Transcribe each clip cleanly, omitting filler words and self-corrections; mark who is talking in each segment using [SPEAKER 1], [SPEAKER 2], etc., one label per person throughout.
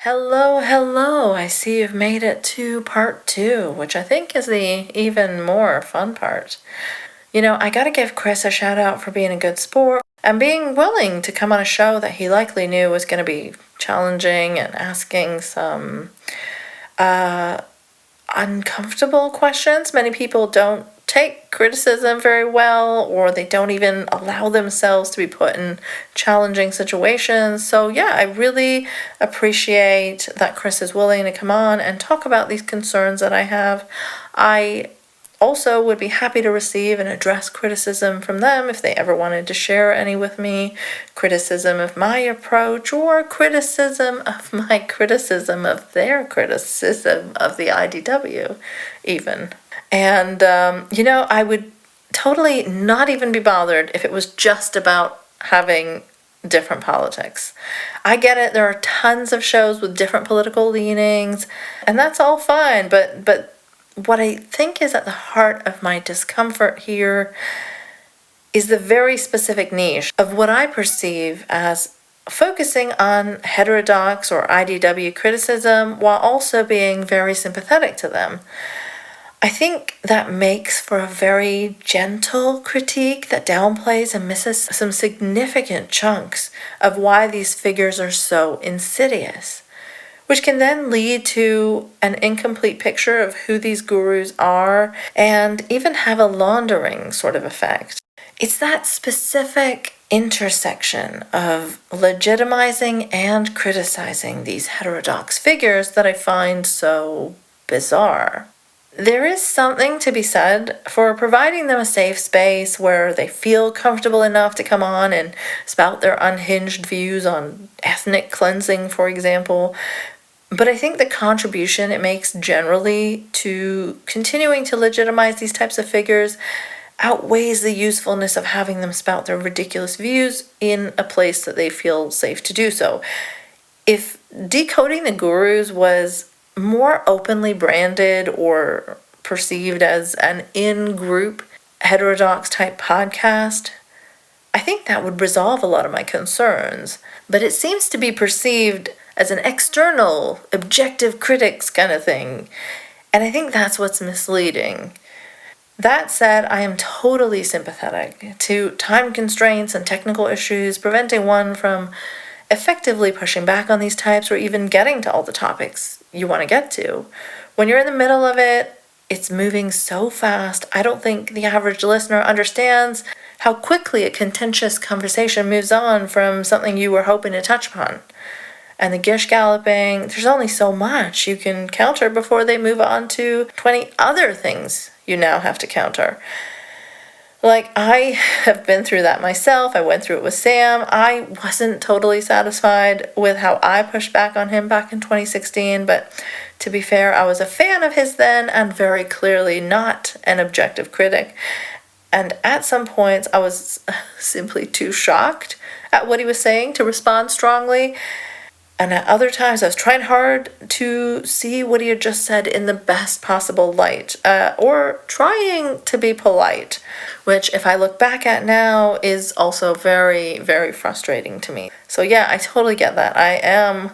[SPEAKER 1] Hello, hello. I see you've made it to part 2, which I think is the even more fun part. I gotta give Chris a shout out for being a good sport and being willing to come on a show that he likely knew was going to be challenging and asking some uncomfortable questions. Many people don't take criticism very well, or they don't even allow themselves to be put in challenging situations. So yeah, I really appreciate that Chris is willing to come on and talk about these concerns that I have. I also would be happy to receive and address criticism from them if they ever wanted to share any with me. Criticism of my approach, or criticism of my criticism of their criticism of the IDW, even. And, I would totally not even be bothered if it was just about having different politics. I get it, there are tons of shows with different political leanings, and that's all fine, but what I think is at the heart of my discomfort here is the very specific niche of what I perceive as focusing on heterodox or IDW criticism while also being very sympathetic to them. I think that makes for a very gentle critique that downplays and misses some significant chunks of why these figures are so insidious, which can then lead to an incomplete picture of who these gurus are and even have a laundering sort of effect. It's that specific intersection of legitimizing and criticizing these heterodox figures that I find so bizarre. There is something to be said for providing them a safe space where they feel comfortable enough to come on and spout their unhinged views on ethnic cleansing, for example. But I think the contribution it makes generally to continuing to legitimize these types of figures outweighs the usefulness of having them spout their ridiculous views in a place that they feel safe to do so. If Decoding the Gurus was more openly branded or perceived as an in-group heterodox type podcast, I think that would resolve a lot of my concerns. But it seems to be perceived as an external, objective critics kind of thing, and I think that's what's misleading. That said, I am totally sympathetic to time constraints and technical issues preventing one from effectively pushing back on these types or even getting to all the topics you want to get to. When you're in the middle of it, it's moving so fast, I don't think the average listener understands how quickly a contentious conversation moves on from something you were hoping to touch upon. And the gish galloping, there's only so much you can counter before they move on to 20 other things you now have to counter. I have been through that myself. I went through it with Sam. I wasn't totally satisfied with how I pushed back on him back in 2016, but to be fair, I was a fan of his then and very clearly not an objective critic. And at some points, I was simply too shocked at what he was saying to respond strongly. And at other times, I was trying hard to see what he had just said in the best possible light, or trying to be polite, which, if I look back at now, is also very, very frustrating to me. So yeah, I totally get that. I am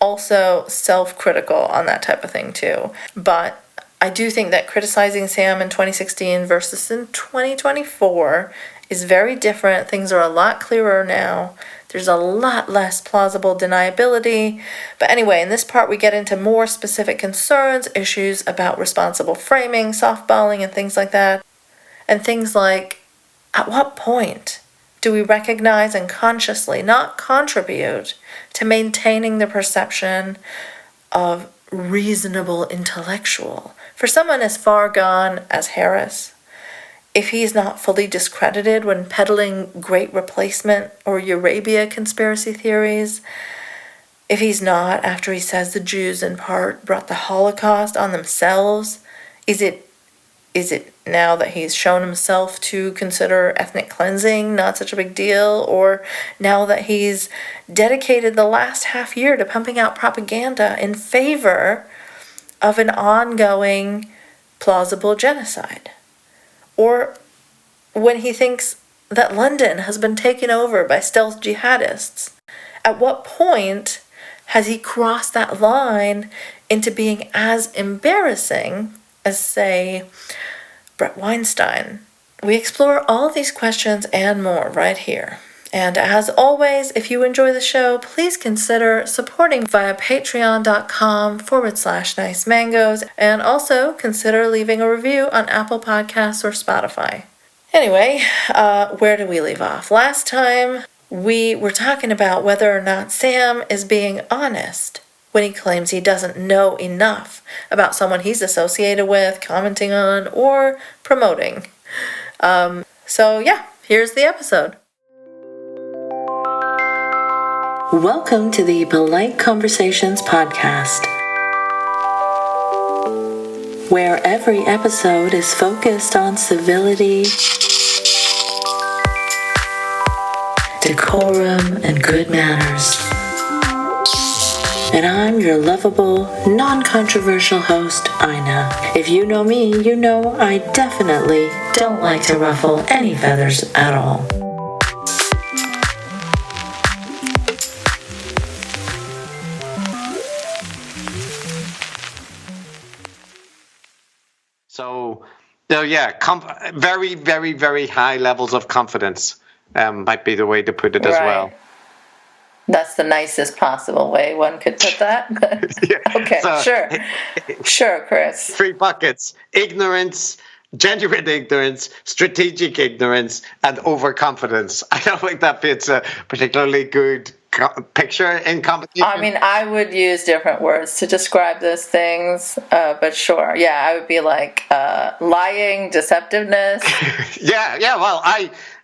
[SPEAKER 1] also self-critical on that type of thing too. But I do think that criticizing Sam in 2016 versus in 2024 is very different. Things are a lot clearer now. There's a lot less plausible deniability. But anyway, in this part we get into more specific concerns, issues about responsible framing, softballing, and things like that. And things like, at what point do we recognize and consciously not contribute to maintaining the perception of reasonable intellectual for someone as far gone as Harris? If he's not fully discredited when peddling great replacement or Eurabia conspiracy theories, if he's not after he says the Jews in part brought the Holocaust on themselves, is it now that he's shown himself to consider ethnic cleansing not such a big deal, or now that he's dedicated the last half year to pumping out propaganda in favor of an ongoing plausible genocide? Or when he thinks that London has been taken over by stealth jihadists, at what point Has he crossed that line into being as embarrassing as, say, Bret Weinstein? We explore all these questions and more right here. And as always, if you enjoy the show, please consider supporting via patreon.com/nice mangoes, and also consider leaving a review on Apple Podcasts or Spotify. Anyway, where did we leave off? Last time, we were talking about whether or not Sam is being honest when he claims he doesn't know enough about someone he's associated with, commenting on, or promoting. So yeah, here's the episode. Welcome to the Polite Conversations podcast, where every episode is focused on civility, decorum, and good manners. And I'm your lovable, non-controversial host, Ina. If you know me, you know I definitely don't like to ruffle any feathers at all.
[SPEAKER 2] So yeah, very, very, very high levels of confidence might be the way to put it as well.
[SPEAKER 1] That's the nicest possible way one could put that.
[SPEAKER 2] Yeah.
[SPEAKER 1] Okay,
[SPEAKER 2] So,
[SPEAKER 1] sure. Sure, Chris.
[SPEAKER 2] 3 buckets: ignorance, genuine ignorance, strategic ignorance, and overconfidence. I don't think that fits a particularly good picture in competition.
[SPEAKER 1] I mean, I would use different words to describe those things, but sure. Yeah, I would be like lying, deceptiveness.
[SPEAKER 2] Yeah. Well,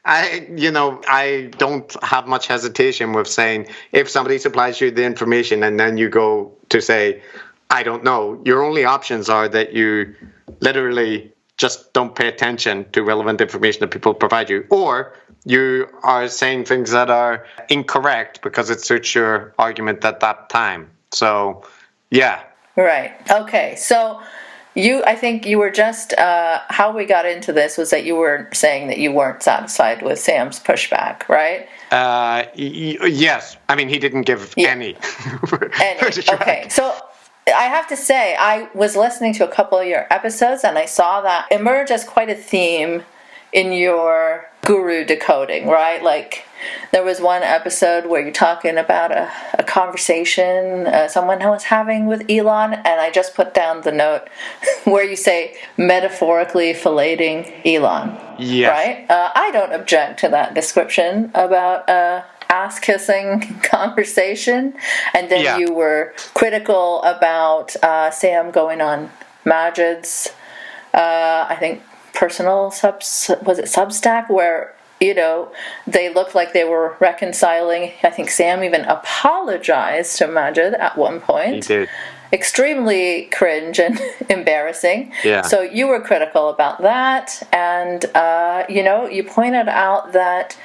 [SPEAKER 2] I don't have much hesitation with saying, if somebody supplies you the information and then you go to say, I don't know, your only options are that you literally just don't pay attention to relevant information that people provide you, or you are saying things that are incorrect because it suits your argument at that time. So, yeah.
[SPEAKER 1] Right. Okay. So I think you were just, how we got into this was that you were saying that you weren't satisfied with Sam's pushback, right?
[SPEAKER 2] Yes. I mean, he didn't give any.
[SPEAKER 1] Okay. So I have to say, I was listening to a couple of your episodes and I saw that emerge as quite a theme in your guru decoding, right? Like, there was one episode where you're talking about a conversation someone was having with Elon, and I just put down the note where you say metaphorically filleting Elon.
[SPEAKER 2] Yes.
[SPEAKER 1] Right? I don't object to that description about ass-kissing conversation. And then you were critical about Sam going on Majid's, I think, personal Substack, where they looked like they were reconciling. I think Sam even apologized to Majid at one point.
[SPEAKER 2] He did.
[SPEAKER 1] Extremely cringe and embarrassing.
[SPEAKER 2] Yeah.
[SPEAKER 1] So you were critical about that, and you pointed out that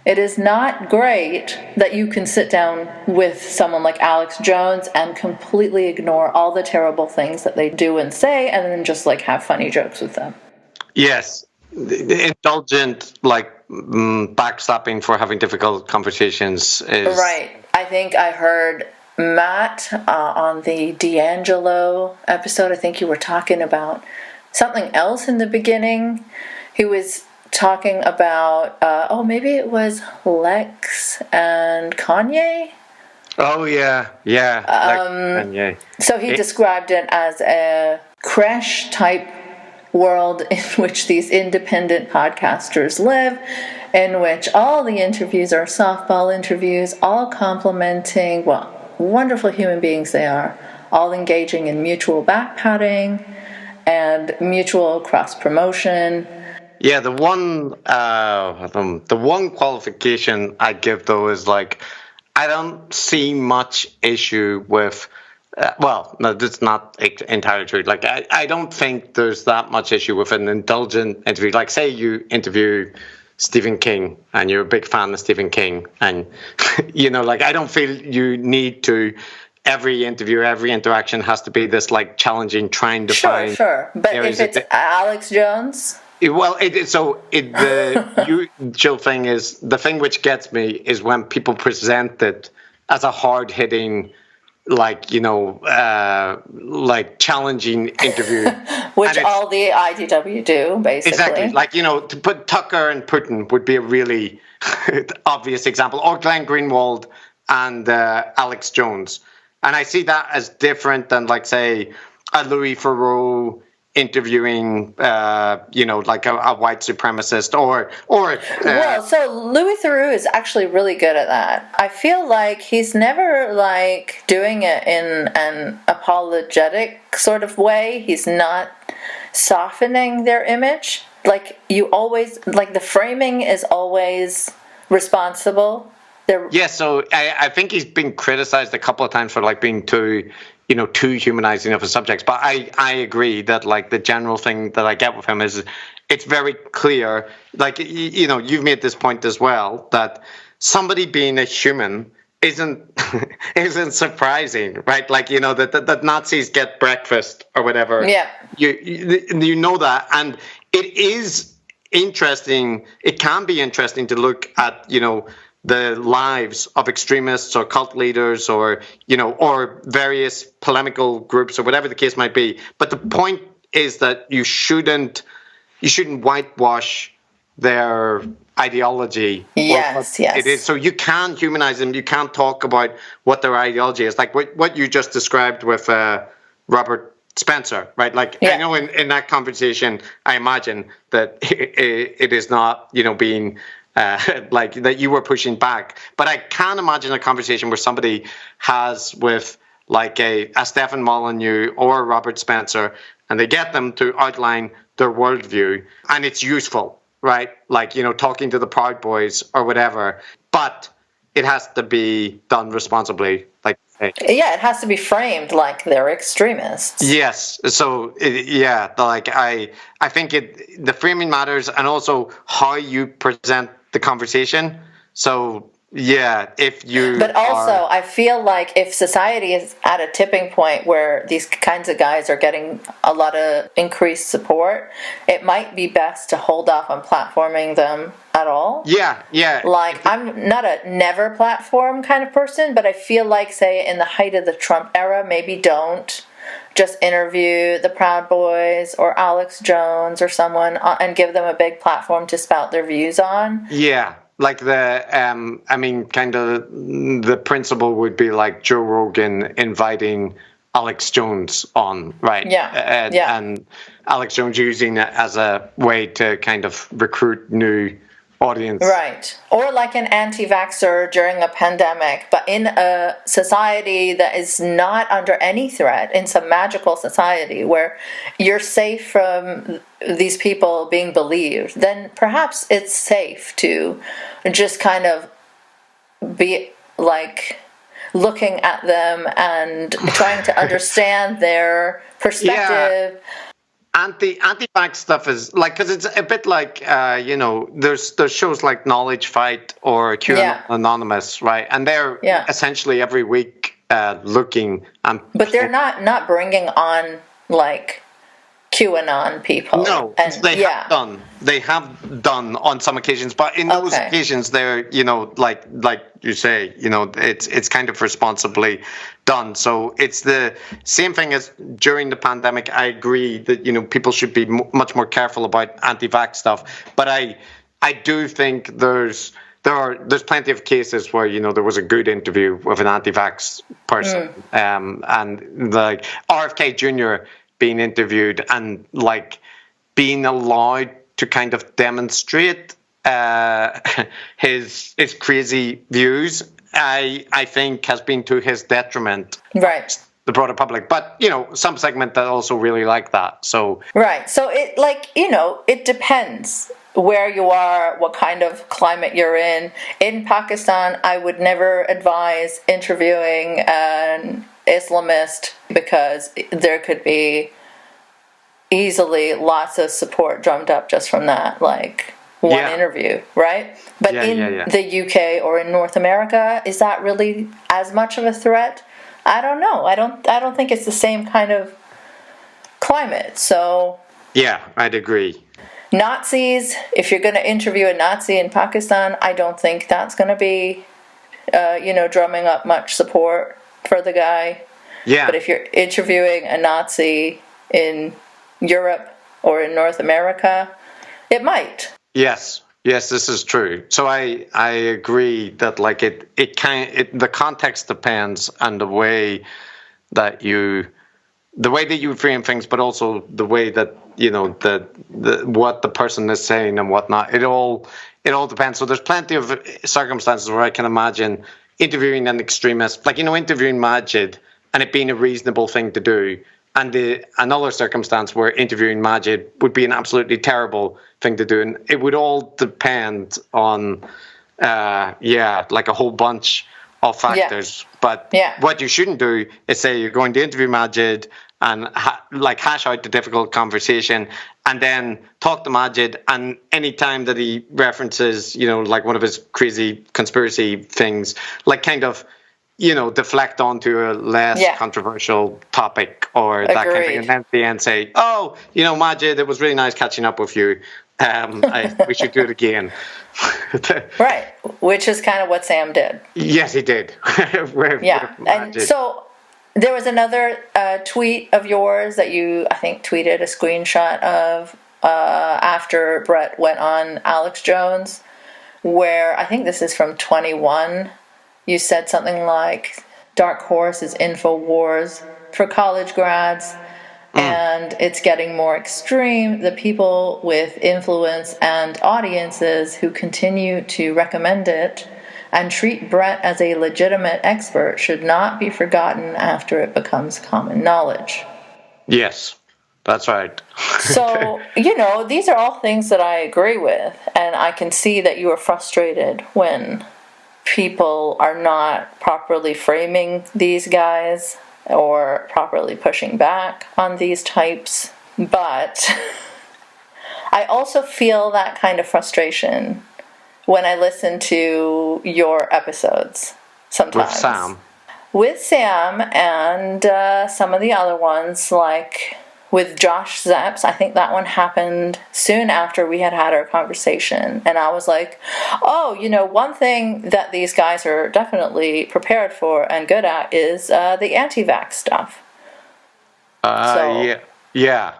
[SPEAKER 1] it is not great that you can sit down with someone like Alex Jones and completely ignore all the terrible things that they do and say, and then just like have funny jokes with them.
[SPEAKER 2] Yes. The indulgent, backslapping for having difficult conversations is...
[SPEAKER 1] Right. I think I heard Matt on the D'Angelo episode. I think you were talking about something else in the beginning. He was talking about, maybe it was Lex and Kanye?
[SPEAKER 2] Oh, yeah. Lex and Kanye.
[SPEAKER 1] So he described it as a crash-type world in which these independent podcasters live, in which all the interviews are softball interviews, all complimenting what wonderful human beings they are, all engaging in mutual back-patting and mutual cross-promotion.
[SPEAKER 2] Yeah, the one qualification I give, though, is I don't see much issue with... no, that's not entirely true. I don't think there's that much issue with an indulgent interview. Say you interview Stephen King and you're a big fan of Stephen King, and I don't feel you need to. Every interview, every interaction has to be this challenging, trying to find.
[SPEAKER 1] Sure. But if it's Alex Jones.
[SPEAKER 2] The usual thing is, the thing which gets me is when people present it as a hard-hitting like, like challenging interview.
[SPEAKER 1] Which all the IDW do, basically.
[SPEAKER 2] Exactly. Like, to put Tucker and Putin would be a really obvious example, or Glenn Greenwald and Alex Jones. And I see that as different than, like, say, a Louis Theroux interviewing, like a white supremacist, or.
[SPEAKER 1] Well, so Louis Theroux is actually really good at that. I feel like he's never like doing it in an apologetic sort of way. He's not softening their image. Like, you always, like, the framing is always responsible.
[SPEAKER 2] Yeah, so I think he's been criticized a couple of times for, like, being too humanizing of his subjects. But I agree that, like, the general thing that I get with him is it's very clear, like, you've made this point as well, that somebody being a human isn't surprising, right? Like, that Nazis get breakfast or whatever.
[SPEAKER 1] Yeah.
[SPEAKER 2] You know that, and it is interesting. It can be interesting to look at, the lives of extremists or cult leaders, or various polemical groups, or whatever the case might be. But the point is that you shouldn't whitewash their ideology.
[SPEAKER 1] Yes.
[SPEAKER 2] It is. So you can humanize them. You can talk about what their ideology is. Like what you just described with Robert Spencer, right? Like, yeah. I know in that conversation, I imagine that it is not, being like that you were pushing back. But I can imagine a conversation where somebody has with, like, a Stephen Molyneux or Robert Spencer, and they get them to outline their worldview, and it's useful, right? Like, talking to the Proud Boys or whatever. But it has to be done responsibly, like.
[SPEAKER 1] Yeah, it has to be framed like they're extremists.
[SPEAKER 2] Yes. So, I think the framing matters, and also how you present the conversation. So, yeah, But also, I feel like if society is at a tipping point where these kinds of guys are getting a lot of increased support, it might be best to hold off on platforming them at all. Yeah.
[SPEAKER 1] Like, I'm not a never platform kind of person, but I feel like, say, in the height of the Trump era, maybe don't just interview the Proud Boys or Alex Jones or someone and give them a big platform to spout their views on.
[SPEAKER 2] Yeah. Like kind of the principle would be like Joe Rogan inviting Alex Jones on, right?
[SPEAKER 1] Yeah.
[SPEAKER 2] And Alex Jones using it as a way to kind of recruit new audience.
[SPEAKER 1] Right. Or like an anti-vaxxer during a pandemic, but in a society that is not under any threat, in some magical society where you're safe from these people being believed, then perhaps it's safe to just kind of be like looking at them and trying to understand their perspective.
[SPEAKER 2] Yeah. Anti-vax stuff is like, because it's a bit like there's shows like Knowledge Fight or QAnon Anonymous, right? And they're essentially every week looking.
[SPEAKER 1] But they're not bringing on like QAnon people.
[SPEAKER 2] No, they have done on some occasions, but in those occasions they're like you say, it's kind of responsibly done. So it's the same thing as during the pandemic. I agree that people should be much more careful about anti-vax stuff, but I do think there's plenty of cases where there was a good interview with an anti-vax person, and like RFK Jr. being interviewed and like being allowed to kind of demonstrate his crazy views, I think has been to his detriment.
[SPEAKER 1] Right.
[SPEAKER 2] The broader public, but some segment that also really like that. So
[SPEAKER 1] right. So it it depends where you are, what kind of climate you're in. In Pakistan, I would never advise interviewing an Islamist because there could be easily lots of support drummed up just from that, like one interview, right? But in the UK or in North America, is that really as much of a threat? I don't know. I don't think it's the same kind of climate. So
[SPEAKER 2] yeah, I'd agree.
[SPEAKER 1] Nazis, if you're going to interview a Nazi in Pakistan, I don't think that's going to be drumming up much support for the guy.
[SPEAKER 2] Yeah.
[SPEAKER 1] But if you're interviewing a Nazi in Europe or in North America, it might.
[SPEAKER 2] Yes, this is true. So I agree that like the context depends on the way that you frame things, but also the way that the what the person is saying and whatnot. It all depends. So there's plenty of circumstances where I can imagine interviewing an extremist, like interviewing Majid, and it being a reasonable thing to do. And another circumstance where interviewing Majid would be an absolutely terrible thing to do. And it would all depend on, like a whole bunch of factors. Yeah. But what you shouldn't do is say you're going to interview Majid and hash out the difficult conversation and then talk to Majid. And any time that he references, like one of his crazy conspiracy things, like kind of, deflect onto a less controversial topic or that kind of thing. And then at the end say, oh, Majid, it was really nice catching up with you. We should do it again.
[SPEAKER 1] Right. Which is kind of what Sam did.
[SPEAKER 2] Yes, he did.
[SPEAKER 1] And so there was another tweet of yours that you, I think, tweeted a screenshot of after Bret went on Alex Jones, where I think this is from 21. You said something like, Dark Horse is InfoWars for college grads, and it's getting more extreme. The people with influence and audiences who continue to recommend it and treat Bret as a legitimate expert should not be forgotten after it becomes common knowledge.
[SPEAKER 2] Yes, that's right.
[SPEAKER 1] So, these are all things that I agree with, and I can see that you are frustrated when people are not properly framing these guys or properly pushing back on these types. But I also feel that kind of frustration when I listen to your episodes sometimes. With Sam and some of the other ones, like with Josh Zepps. I think that one happened soon after we had our conversation. And I was like, oh, one thing that these guys are definitely prepared for and good at is the anti-vax stuff.
[SPEAKER 2] Yeah.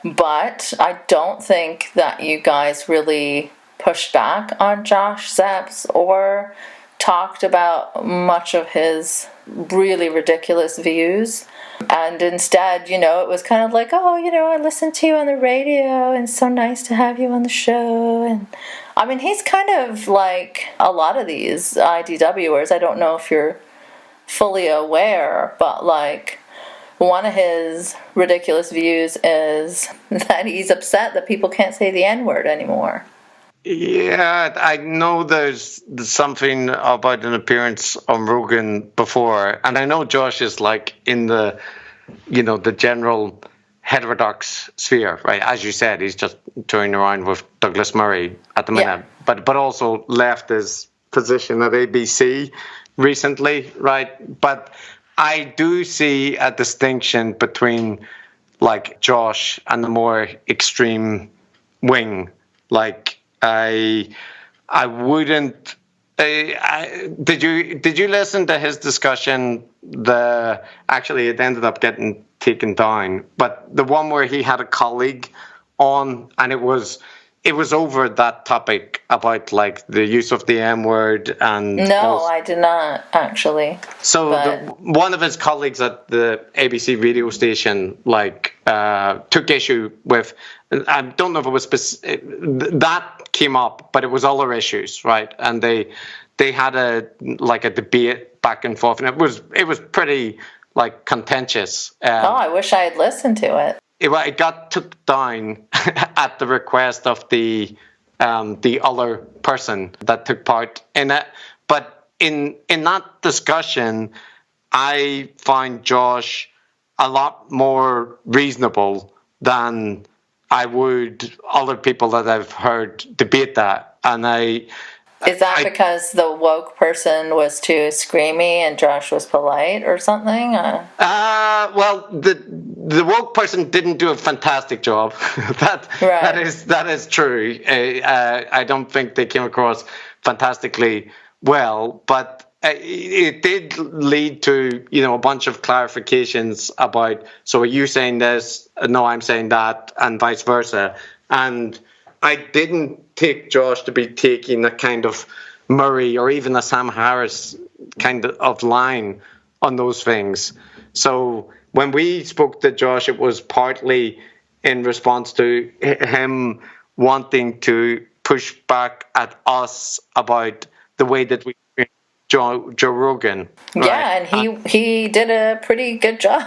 [SPEAKER 1] But I don't think that you guys really pushed back on Josh Zepps or talked about much of his really ridiculous views. And instead, it was kind of like, oh, I listened to you on the radio and it's so nice to have you on the show. And I mean, he's kind of like a lot of these IDWers. I don't know if you're fully aware, but like one of his ridiculous views is that he's upset that people can't say the N-word anymore.
[SPEAKER 2] Yeah, I know there's something about an appearance on Rogan before, and I know Josh is like in the, the general heterodox sphere, right? As you said, he's just touring around with Douglas Murray at the minute, but also left his position at ABC recently, right? But I do see a distinction between like Josh and the more extreme wing, like. I wouldn't. Did you listen to his discussion? Actually, it ended up getting taken down. But the one where he had a colleague on, and it was over that topic about like the use of the M word and.
[SPEAKER 1] No, I did not actually.
[SPEAKER 2] So one of his colleagues at the ABC radio station took issue with. I don't know if it was that came up, but it was other issues, right? And they had a debate back and forth, and it was pretty contentious.
[SPEAKER 1] I wish I had listened to it.
[SPEAKER 2] It got took down at the request of the other person that took part in it. But in that discussion, I find Josh a lot more reasonable than I would other people that I've heard debate that. And
[SPEAKER 1] is that because the woke person was too screamy and Josh was polite or something?
[SPEAKER 2] Well, the woke person didn't do a fantastic job. That is true. I don't think they came across fantastically well, but it did lead to, a bunch of clarifications about, so are you saying this? No, I'm saying that, and vice versa. And I didn't take Josh to be taking a kind of Murray or even a Sam Harris kind of line on those things. So when we spoke to Josh, it was partly in response to him wanting to push back at us about the way that we treat Joe Rogan. Right?
[SPEAKER 1] Yeah, and he did a pretty good job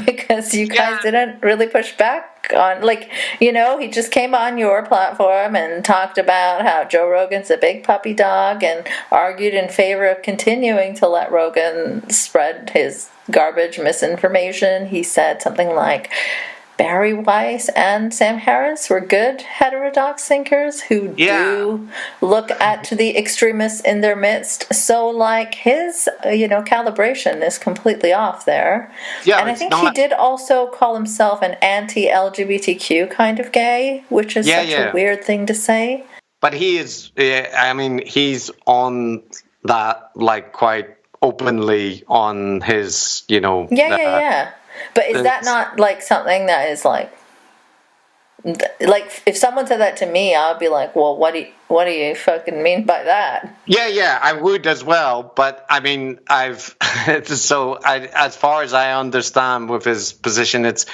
[SPEAKER 1] because you guys didn't really push back on, like, he just came on your platform and talked about how Joe Rogan's a big puppy dog and argued in favor of continuing to let Rogan spread his garbage misinformation. He said something like Barry Weiss and Sam Harris were good heterodox thinkers who do look at the extremists in their midst. So, like, his, calibration is completely off there. Yeah, and I think he did also call himself an anti-LGBTQ kind of gay, which is such a weird thing to say.
[SPEAKER 2] But he is, he's on that, like, quite openly on his,
[SPEAKER 1] Yeah. But is that not, like, something that is, like, if someone said that to me, I would be like, well, what do you fucking mean by that?
[SPEAKER 2] Yeah, I would as well. But, I mean, as far as I understand with his position, it's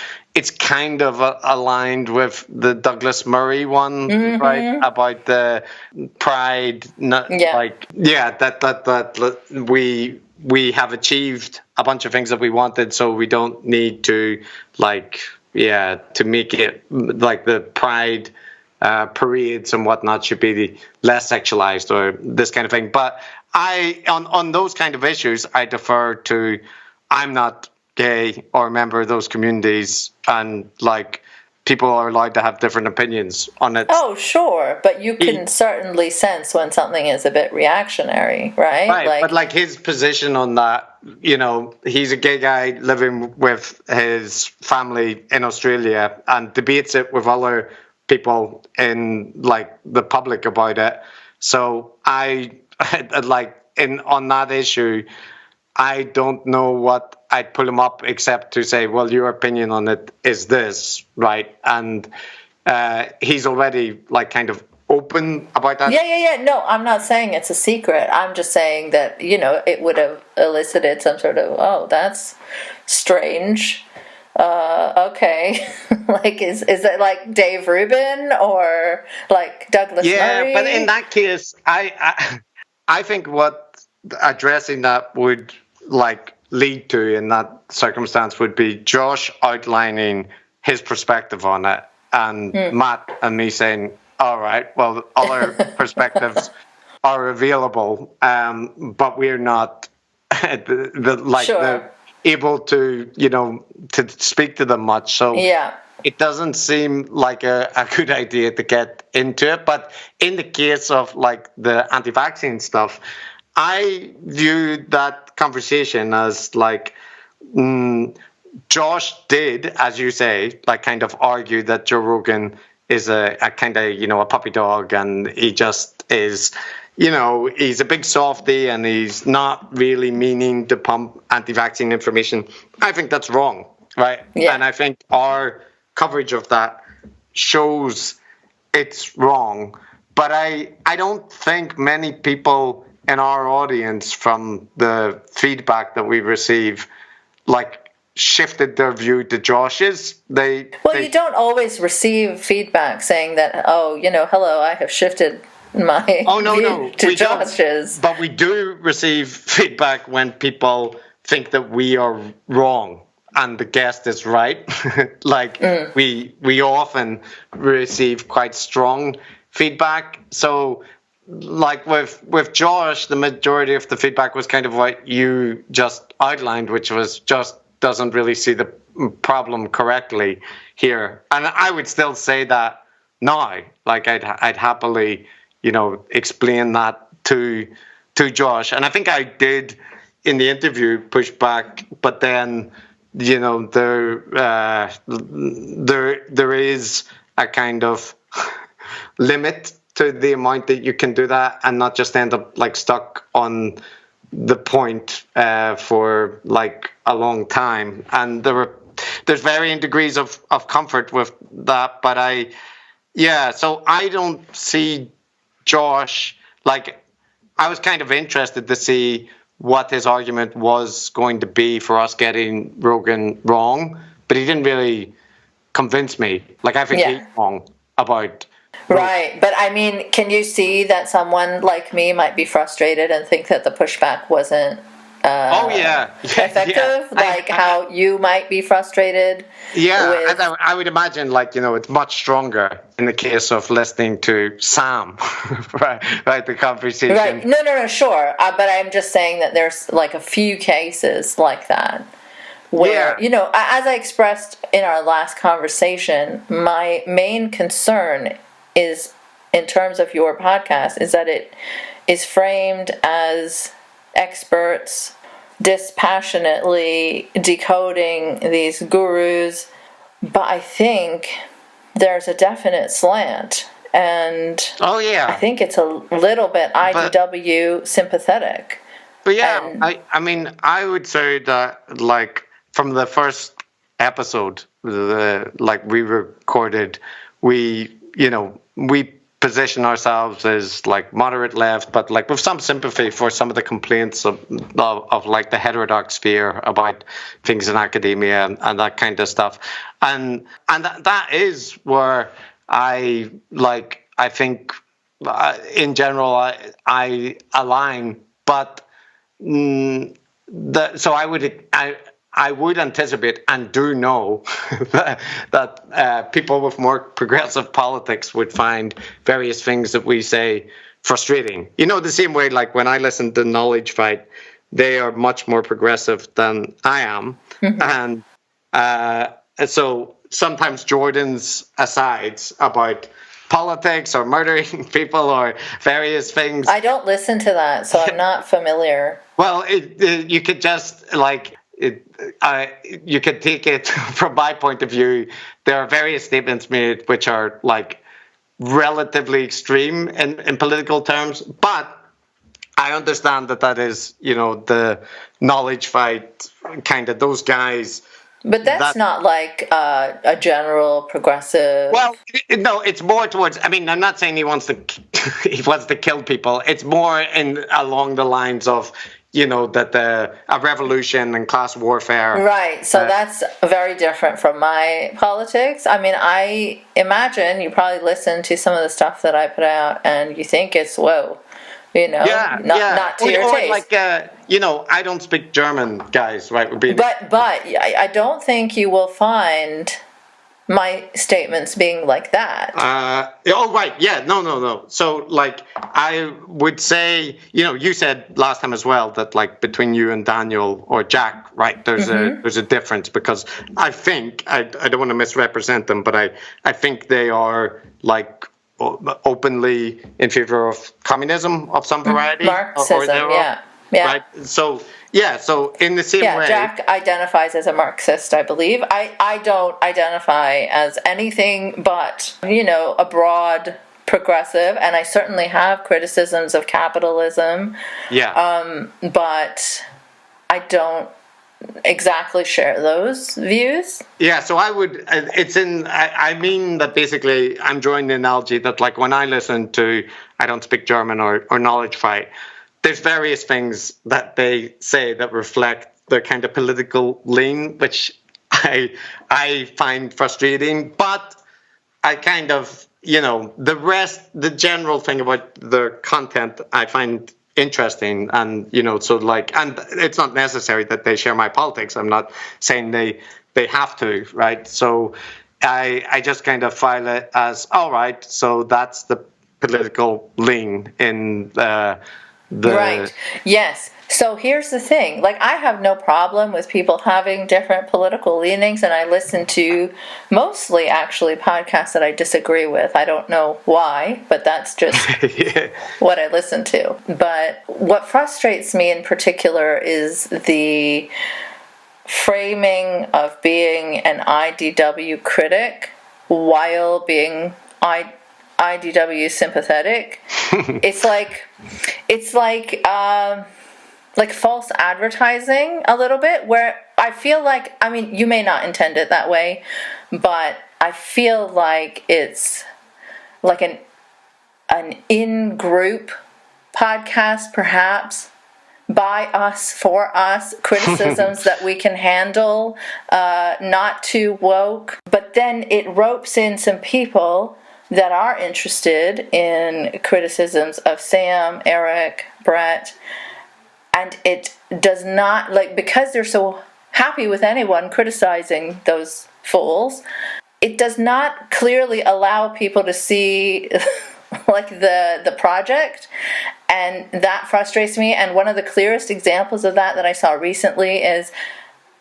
[SPEAKER 2] kind of aligned with the Douglas Murray one, right? About the pride, that we have achieved a bunch of things that we wanted, so we don't need to, to make it like the pride parades and whatnot should be less sexualized or this kind of thing. But on those kind of issues, I defer to, I'm not gay or a member of those communities, and people are allowed to have different opinions on it.
[SPEAKER 1] Oh, sure, but you can certainly sense when something is a bit reactionary, right?
[SPEAKER 2] Right, but his position on that, he's a gay guy living with his family in Australia and debates it with other people in the public about it. So on that issue, I don't know what I'd pull him up except to say, well, your opinion on it is this, right? And he's already kind of open about that.
[SPEAKER 1] Yeah. No, I'm not saying it's a secret. I'm just saying that, it would have elicited some sort of, oh, that's strange. Okay. Is it like Dave Rubin or like Douglas Murray?
[SPEAKER 2] Yeah, but in that case, I think what addressing that would lead to in that circumstance would be Josh outlining his perspective on it, and Matt and me saying, all right, well, other perspectives are available, but we're not able to, to speak to them much. So it doesn't seem like a good idea to get into it. But in the case of the anti-vaccine stuff, I view that conversation as Josh did, as you say, kind of argue that Joe Rogan is a kind of, a puppy dog, and he just is, he's a big softy and he's not really meaning to pump anti-vaccine information. I think that's wrong, right? Yeah. And I think our coverage of that shows it's wrong. But I don't think many people in our audience, from the feedback that we receive, shifted their view to Josh's.
[SPEAKER 1] You don't always receive feedback saying that, hello, I have shifted my view to Josh's.
[SPEAKER 2] But we do receive feedback when people think that we are wrong and the guest is right. We often receive quite strong feedback. So with Josh, the majority of the feedback was kind of what you just outlined, which was just doesn't really see the problem correctly here. And I would still say that now. I'd happily, explain that to Josh. And I think I did in the interview push back, but then, there is a kind of limit to the amount that you can do that and not just end up stuck on the point for like a long time, and there's varying degrees of comfort with that. But so I don't see Josh, like, I was kind of interested to see what his argument was going to be for us getting Rogan wrong, but he didn't really convince me. Like, I think he's wrong about...
[SPEAKER 1] Right, but I mean, can you see that someone like me might be frustrated and think that the pushback wasn't effective? Like how you might be frustrated?
[SPEAKER 2] Yeah, and I would imagine, like, it's much stronger in the case of listening to Sam, right, the conversation.
[SPEAKER 1] Right, no, sure, but I'm just saying that there's, like, a few cases like that where, as I expressed in our last conversation, my main concern is, in terms of your podcast, is that it is framed as experts dispassionately decoding these gurus, but I think there's a definite slant, and I think it's a little bit IDW sympathetic.
[SPEAKER 2] But I mean, I would say that, like, from the first episode, we recorded, we position ourselves as, like, moderate left, but, like, with some sympathy for some of the complaints of like the heterodox sphere about things in academia and that kind of stuff, and that is where I think in general I align, but so I would anticipate and do know that people with more progressive politics would find various things that we say frustrating. The same way, like, when I listen to Knowledge Fight, they are much more progressive than I am. Mm-hmm. And so sometimes Jordan's asides about politics or murdering people or various things.
[SPEAKER 1] I don't listen to that, so I'm not familiar.
[SPEAKER 2] Well, you could just, like... you could take it from my point of view. There are various statements made which are, like, relatively extreme in political terms, but I understand that is, the Knowledge Fight kind of those guys.
[SPEAKER 1] But that's not like a general progressive.
[SPEAKER 2] Well, no, it's more towards. I mean, I'm not saying he wants to kill people. It's more along the lines of, that a revolution and class warfare.
[SPEAKER 1] Right. So that's very different from my politics. I mean, I imagine you probably listen to some of the stuff that I put out and you think it's whoa. Not to your taste.
[SPEAKER 2] Like, I don't speak German, guys, right?
[SPEAKER 1] But I don't think you will find my statements being like that.
[SPEAKER 2] Right. Yeah. No. So, like, I would say, you said last time as well that, like, between you and Daniel or Jack, right, there's a difference, because I think, I don't want to misrepresent them, but I think they are, like, openly in favor of communism of some variety.
[SPEAKER 1] Marxism, yeah.
[SPEAKER 2] Right. So in the same way,
[SPEAKER 1] Jack identifies as a Marxist, I believe. I don't identify as anything but, a broad progressive, and I certainly have criticisms of capitalism.
[SPEAKER 2] Yeah.
[SPEAKER 1] But I don't exactly share those views.
[SPEAKER 2] Yeah, so I would, I mean that basically I'm drawing the analogy that, like, when I listen to I Don't Speak German or Knowledge Fight, there's various things that they say that reflect their kind of political lean, which I find frustrating, but I kind of, the general thing about the content I find interesting, and so, like, and it's not necessary that they share my politics. I'm not saying they have to, right? So I just kind of file it as, all right, so that's the political lean in the
[SPEAKER 1] right. Yes. So here's the thing. Like, I have no problem with people having different political leanings, and I listen to mostly, actually, podcasts that I disagree with. I don't know why, but that's just what I listen to. But what frustrates me in particular is the framing of being an IDW critic while being IDW sympathetic. It's like like false advertising a little bit, where I feel like, I mean, you may not intend it that way, but I feel like it's like an in-group podcast, perhaps, by us, for us, criticisms that we can handle, not too woke. But then it ropes in some people that are interested in criticisms of Sam, Eric, Bret, and it does not, like, because they're so happy with anyone criticizing those fools, it does not clearly allow people to see like the project, and that frustrates me. And one of the clearest examples of that I saw recently is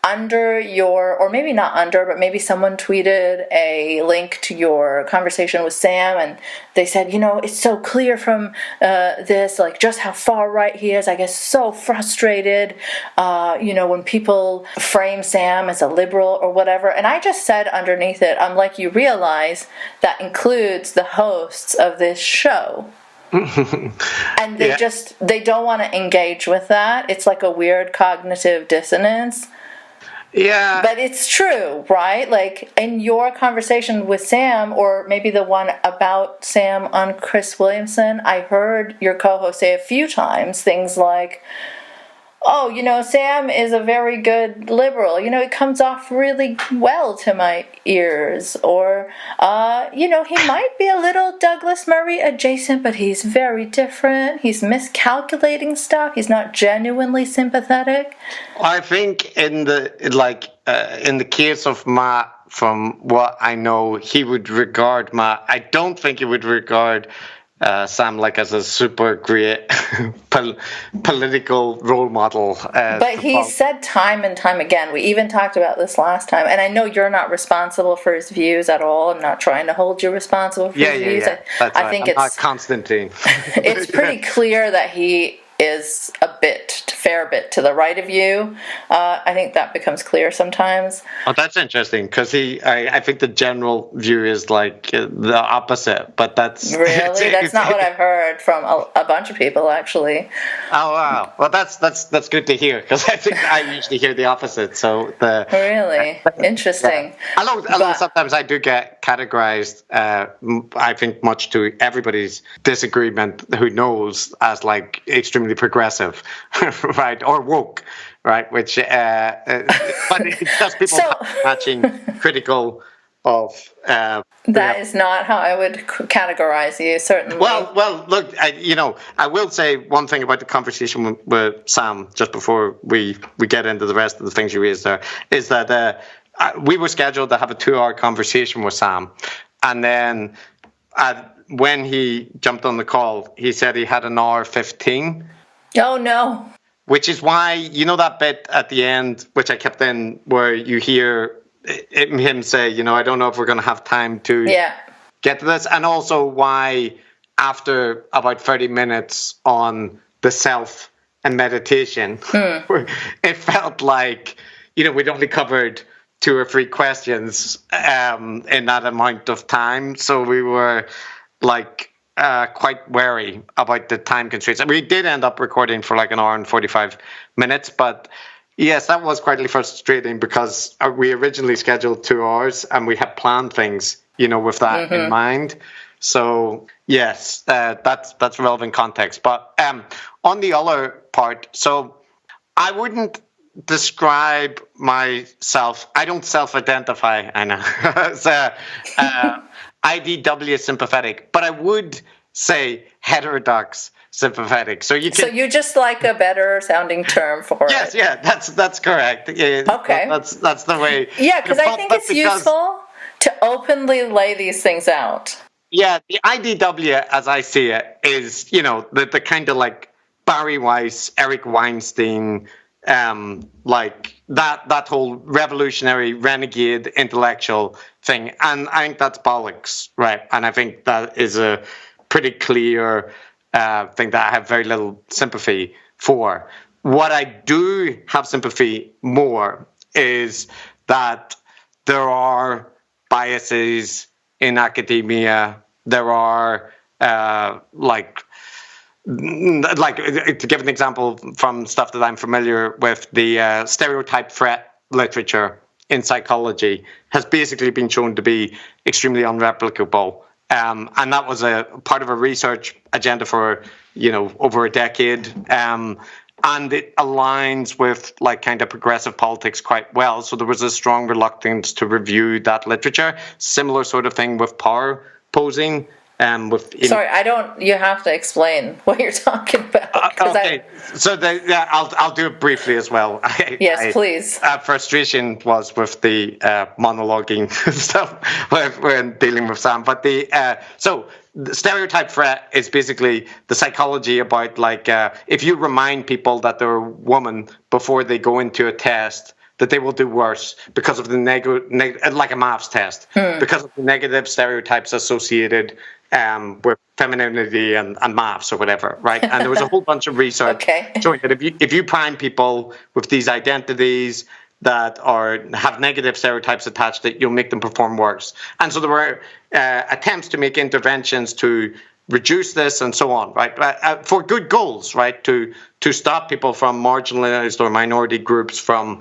[SPEAKER 1] under your, or maybe not under, but maybe someone tweeted a link to your conversation with Sam, and they said, you know, it's so clear from this, like, just how far right he is. I get so frustrated, you know, when people frame Sam as a liberal or whatever. And I just said underneath it, I'm like, you realize that includes the hosts of this show. And they they don't want to engage with that. It's like a weird cognitive dissonance.
[SPEAKER 2] Yeah.
[SPEAKER 1] But it's true, right? Like, in your conversation with Sam, or maybe the one about Sam on Chris Williamson, I heard your co-host say a few times things like, oh, you know, Sam is a very good liberal. You know, it comes off really well to my ears. Or, you know, he might be a little Douglas Murray adjacent, but he's very different. He's miscalculating stuff. He's not genuinely sympathetic.
[SPEAKER 2] I think in the case of Matt, from what I know, he would regard Matt. I don't think he would regard Sam like as a super great political role model.
[SPEAKER 1] But he said time and time again, we even talked about this last time, and I know you're not responsible for his views at all. I'm not trying to hold you responsible for his views.
[SPEAKER 2] Yeah. That's
[SPEAKER 1] I
[SPEAKER 2] right.
[SPEAKER 1] think
[SPEAKER 2] I'm not Constantine.
[SPEAKER 1] it's pretty clear that he is a fair bit to the right of you. I think that becomes clear sometimes.
[SPEAKER 2] Oh, that's interesting, because I think the general view is like the opposite, but that's
[SPEAKER 1] really that's not what I've heard from a bunch of people, actually.
[SPEAKER 2] Oh wow! Well, that's good to hear, because I think I usually hear the opposite. So
[SPEAKER 1] really interesting.
[SPEAKER 2] Yeah. Although sometimes I do get categorized, I think much to everybody's disagreement, who knows, as like extremely progressive, right, or woke, right? Which, but it's just people matching critical of.
[SPEAKER 1] That is not how I would categorize you, certainly.
[SPEAKER 2] Well, look, I will say one thing about the conversation with Sam, just before we get into the rest of the things you raised there, is that we were scheduled to have a 2-hour conversation with Sam, and then when he jumped on the call, he said he had an hour 15.
[SPEAKER 1] Oh, no.
[SPEAKER 2] Which is why, you know, that bit at the end, which I kept in, where you hear him say, you know, I don't know if we're going to have time to get to this. And also why, after about 30 minutes on the self and meditation, it felt like, you know, we'd only covered 2 or 3 questions in that amount of time. So we were like quite wary about the time constraints. We did end up recording for like an hour and 45 minutes, but yes, that was quite frustrating, because we originally scheduled 2 hours and we had planned things, you know, with that in mind. So yes, that's relevant context. But on the other part, so I wouldn't describe myself. I don't self-identify, Anna, as IDW sympathetic, but I would say heterodox sympathetic. So you
[SPEAKER 1] just like a better sounding term for it.
[SPEAKER 2] Yes, yeah, that's correct. Yeah,
[SPEAKER 1] okay,
[SPEAKER 2] that's the way.
[SPEAKER 1] Yeah, because I think it's useful to openly lay these things out.
[SPEAKER 2] Yeah, the IDW, as I see it, is, you know, the kind of like Barry Weiss, Eric Weinstein, like that whole revolutionary renegade intellectual thing, and I think that's bollocks, right? And I think that is a pretty clear thing that I have very little sympathy for. What I do have sympathy more is that there are biases in academia. There are like like to give an example from stuff that I'm familiar with, the stereotype threat literature in psychology has basically been shown to be extremely unreplicable. And that was a part of a research agenda for, over a decade. And it aligns with like kind of progressive politics quite well. So there was a strong reluctance to review that literature. Similar sort of thing with power posing.
[SPEAKER 1] Sorry, you have to explain what you're talking about.
[SPEAKER 2] Okay, I'll do it briefly as well.
[SPEAKER 1] Yes, please.
[SPEAKER 2] Frustration was with the monologuing stuff when dealing with Sam. But so the stereotype threat is basically the psychology about like if you remind people that they're a woman before they go into a test, that they will do worse because of the like a maths test, because of the negative stereotypes associated with femininity and maths or whatever, right? And there was a whole bunch of research showing that if you prime people with these identities that have negative stereotypes attached, that you'll make them perform worse. And so there were attempts to make interventions to reduce this and so on, right? For good goals, right? To stop people from marginalized or minority groups from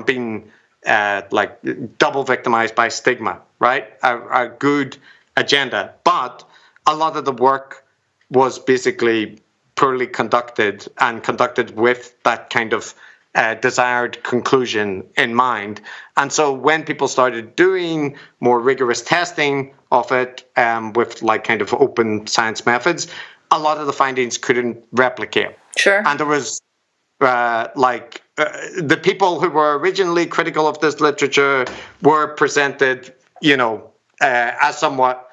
[SPEAKER 2] being like double victimized by stigma, right? A good agenda. But a lot of the work was basically poorly conducted and conducted with that kind of desired conclusion in mind. And so when people started doing more rigorous testing of it with like kind of open science methods, a lot of the findings couldn't replicate.
[SPEAKER 1] Sure.
[SPEAKER 2] And there was the people who were originally critical of this literature were presented, as somewhat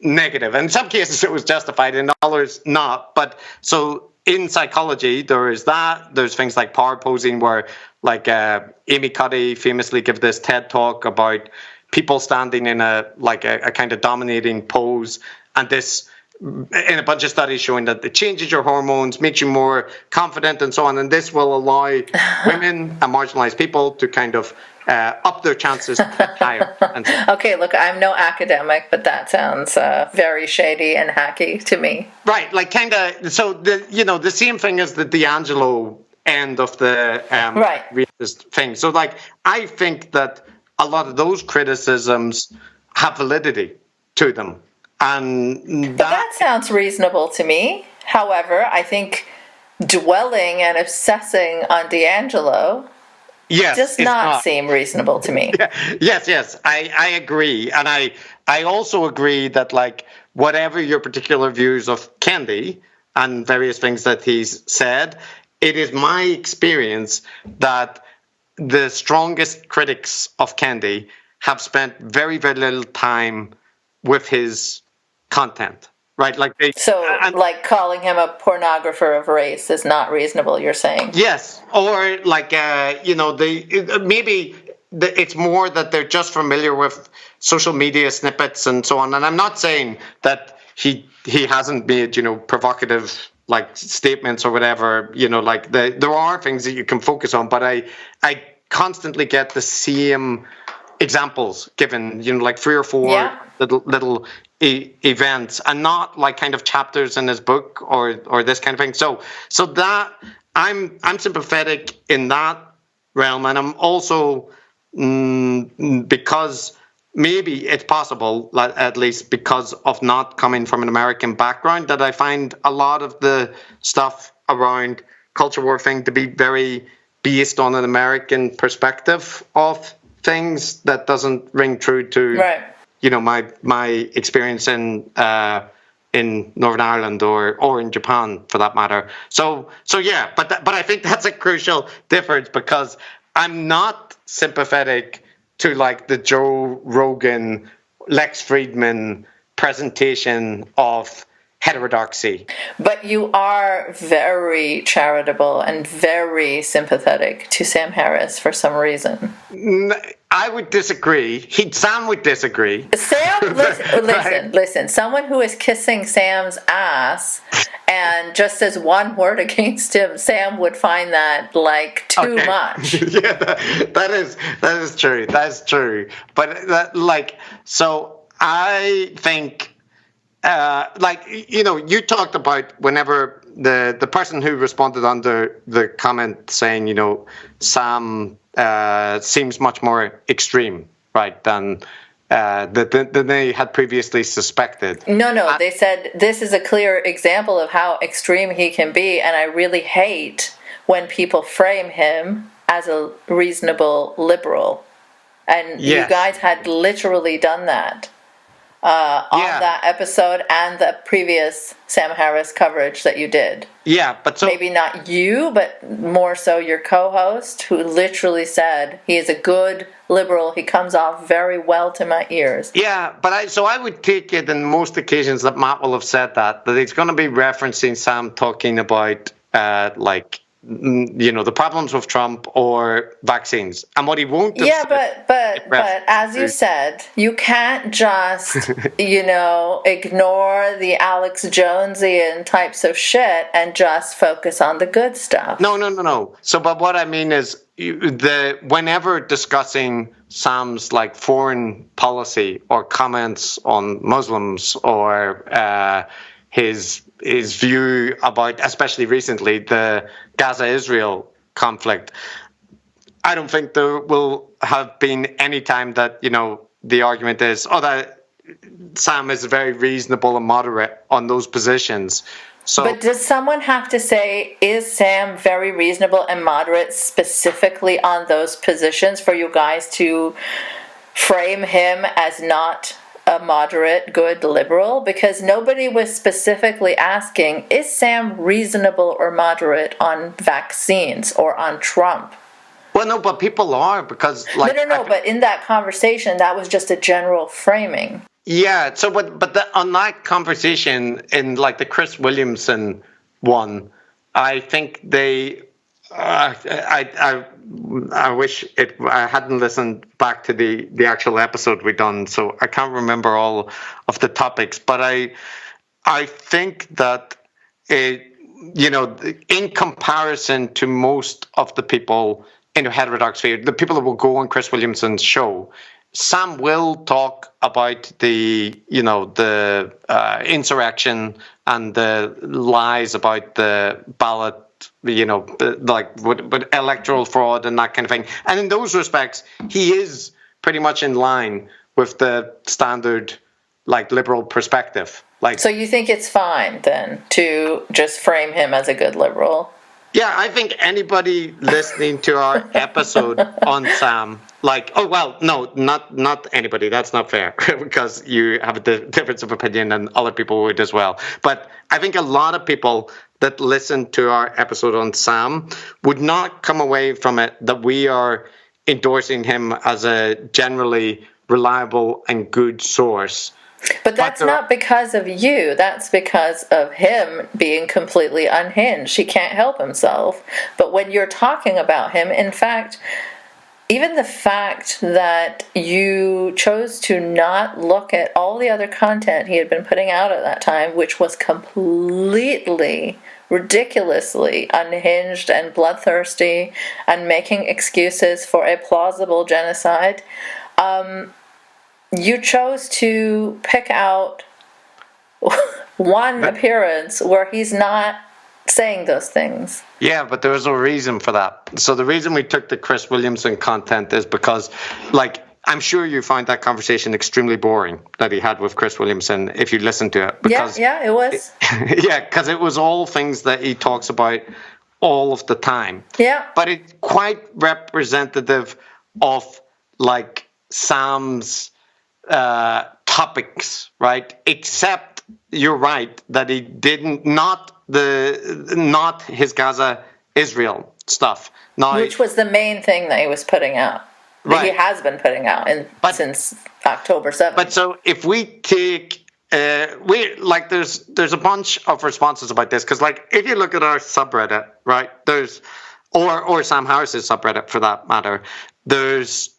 [SPEAKER 2] negative. In some cases it was justified, in others not. But so in psychology, there's things like power posing, where like Amy Cuddy famously gave this TED talk about people standing in a kind of dominating pose, and this in a bunch of studies showing that it changes your hormones, makes you more confident and so on, and this will allow women and marginalized people to kind of up their chances higher.
[SPEAKER 1] Okay, look, I'm no academic, but that sounds very shady and hacky to me.
[SPEAKER 2] Right, like kind of. So the same thing as the D'Angelo end of the racist thing. So like, I think that a lot of those criticisms have validity to them, and
[SPEAKER 1] that sounds reasonable to me. However, I think dwelling and obsessing on D'Angelo does not seem reasonable to me.
[SPEAKER 2] Yes, I agree. And I also agree that like whatever your particular views of Kendi and various things that he's said, it is my experience that the strongest critics of Kendi have spent very, very little time with his content. Right, like
[SPEAKER 1] like calling him a pornographer of race is not reasonable. You're saying?
[SPEAKER 2] Yes, or like it's more that they're just familiar with social media snippets and so on. And I'm not saying that he hasn't made provocative like statements or whatever. Like there are things that you can focus on, but I constantly get the same examples given. Like 3 or 4 little events, and not like kind of chapters in his book or this kind of thing. So that I'm sympathetic in that realm, and I'm also because maybe it's possible, at least because of not coming from an American background, that I find a lot of the stuff around culture war thing to be very based on an American perspective of things that doesn't ring true to my experience in Northern Ireland or in Japan for that matter. So yeah, but I think that's a crucial difference, because I'm not sympathetic to like the Joe Rogan, Lex Friedman presentation of heterodoxy.
[SPEAKER 1] But you are very charitable and very sympathetic to Sam Harris for some reason.
[SPEAKER 2] I would disagree. Sam would disagree.
[SPEAKER 1] Sam, listen. Someone who is kissing Sam's ass and just says one word against him, Sam would find that like too much.
[SPEAKER 2] Yeah, that is true. That's true. But so I think like, you talked about whenever the person who responded under the comment saying, Sam seems much more extreme, right, than they had previously suspected.
[SPEAKER 1] No, they said this is a clear example of how extreme he can be, and I really hate when people frame him as a reasonable liberal. And
[SPEAKER 2] Yes.
[SPEAKER 1] you guys had literally done that on that episode and the previous Sam Harris coverage that you did.
[SPEAKER 2] Yeah, but so
[SPEAKER 1] Maybe not you, but more so your co-host, who literally said he is a good liberal. He comes off very well to my ears.
[SPEAKER 2] yeah, but I would take it in most occasions that Matt will have said that he's going to be referencing Sam talking about the problems with Trump or vaccines, and what he won't have said,
[SPEAKER 1] but as you said, you can't just ignore the Alex Jonesian types of shit and just focus on the good stuff.
[SPEAKER 2] No. So, but what I mean is, whenever discussing Sam's foreign policy or comments on Muslims or his view about, especially recently, the Gaza-Israel conflict, I don't think there will have been any time that the argument is, that Sam is very reasonable and moderate on those positions. So,
[SPEAKER 1] but does someone have to say, is Sam very reasonable and moderate specifically on those positions for you guys to frame him as not a moderate, good liberal? Because nobody was specifically asking, is Sam reasonable or moderate on vaccines or on Trump?
[SPEAKER 2] Well, no, but people are, because
[SPEAKER 1] No, but in that conversation, that was just a general framing.
[SPEAKER 2] Yeah, so on that conversation in the Chris Williamson one, I think they, I wish I hadn't listened back to the actual episode we done, so I can't remember all of the topics, but I think that in comparison to most of the people in the heterodox sphere, the people that will go on Chris Williamson's show, Sam will talk about the insurrection and the lies about the ballot, with electoral fraud and that kind of thing. And in those respects, he is pretty much in line with the standard, liberal perspective.
[SPEAKER 1] So you think it's fine then to just frame him as a good liberal?
[SPEAKER 2] Yeah, I think anybody listening to our episode on Sam, not anybody, that's not fair, because you have a difference of opinion and other people would as well. But I think a lot of people that listen to our episode on Sam would not come away from it that we are endorsing him as a generally reliable and good source.
[SPEAKER 1] But that's not because of you. That's because of him being completely unhinged. He can't help himself. But when you're talking about him, in fact, even the fact that you chose to not look at all the other content he had been putting out at that time, which was completely, ridiculously unhinged and bloodthirsty and making excuses for a plausible genocide, you chose to pick out one appearance where he's not saying those things.
[SPEAKER 2] Yeah, but there was a reason for that. So the reason we took the Chris Williamson content is because, I'm sure you found that conversation extremely boring that he had with Chris Williamson if you listened to it. Because
[SPEAKER 1] yeah, it was.
[SPEAKER 2] Because it was all things that he talks about all of the time.
[SPEAKER 1] Yeah.
[SPEAKER 2] But it's quite representative of, Sam's topics, right? Except you're right that he didn't, not his Gaza Israel stuff. Now,
[SPEAKER 1] which was the main thing that he was putting out. Right. He has been putting out since October 7th.
[SPEAKER 2] But so if we take there's a bunch of responses about this, because if you look at our subreddit, right, there's or Sam Harris's subreddit for that matter, there's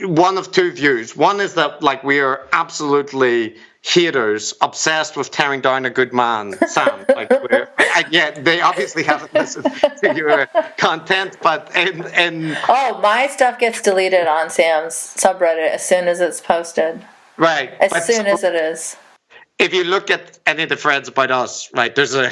[SPEAKER 2] one of two views. One is that we are absolutely haters, obsessed with tearing down a good man, Sam. They obviously haven't listened to your content, but
[SPEAKER 1] my stuff gets deleted on Sam's subreddit as soon as it's posted.
[SPEAKER 2] Right.
[SPEAKER 1] As soon as it is.
[SPEAKER 2] if you look at any of the threads about us, right, there's a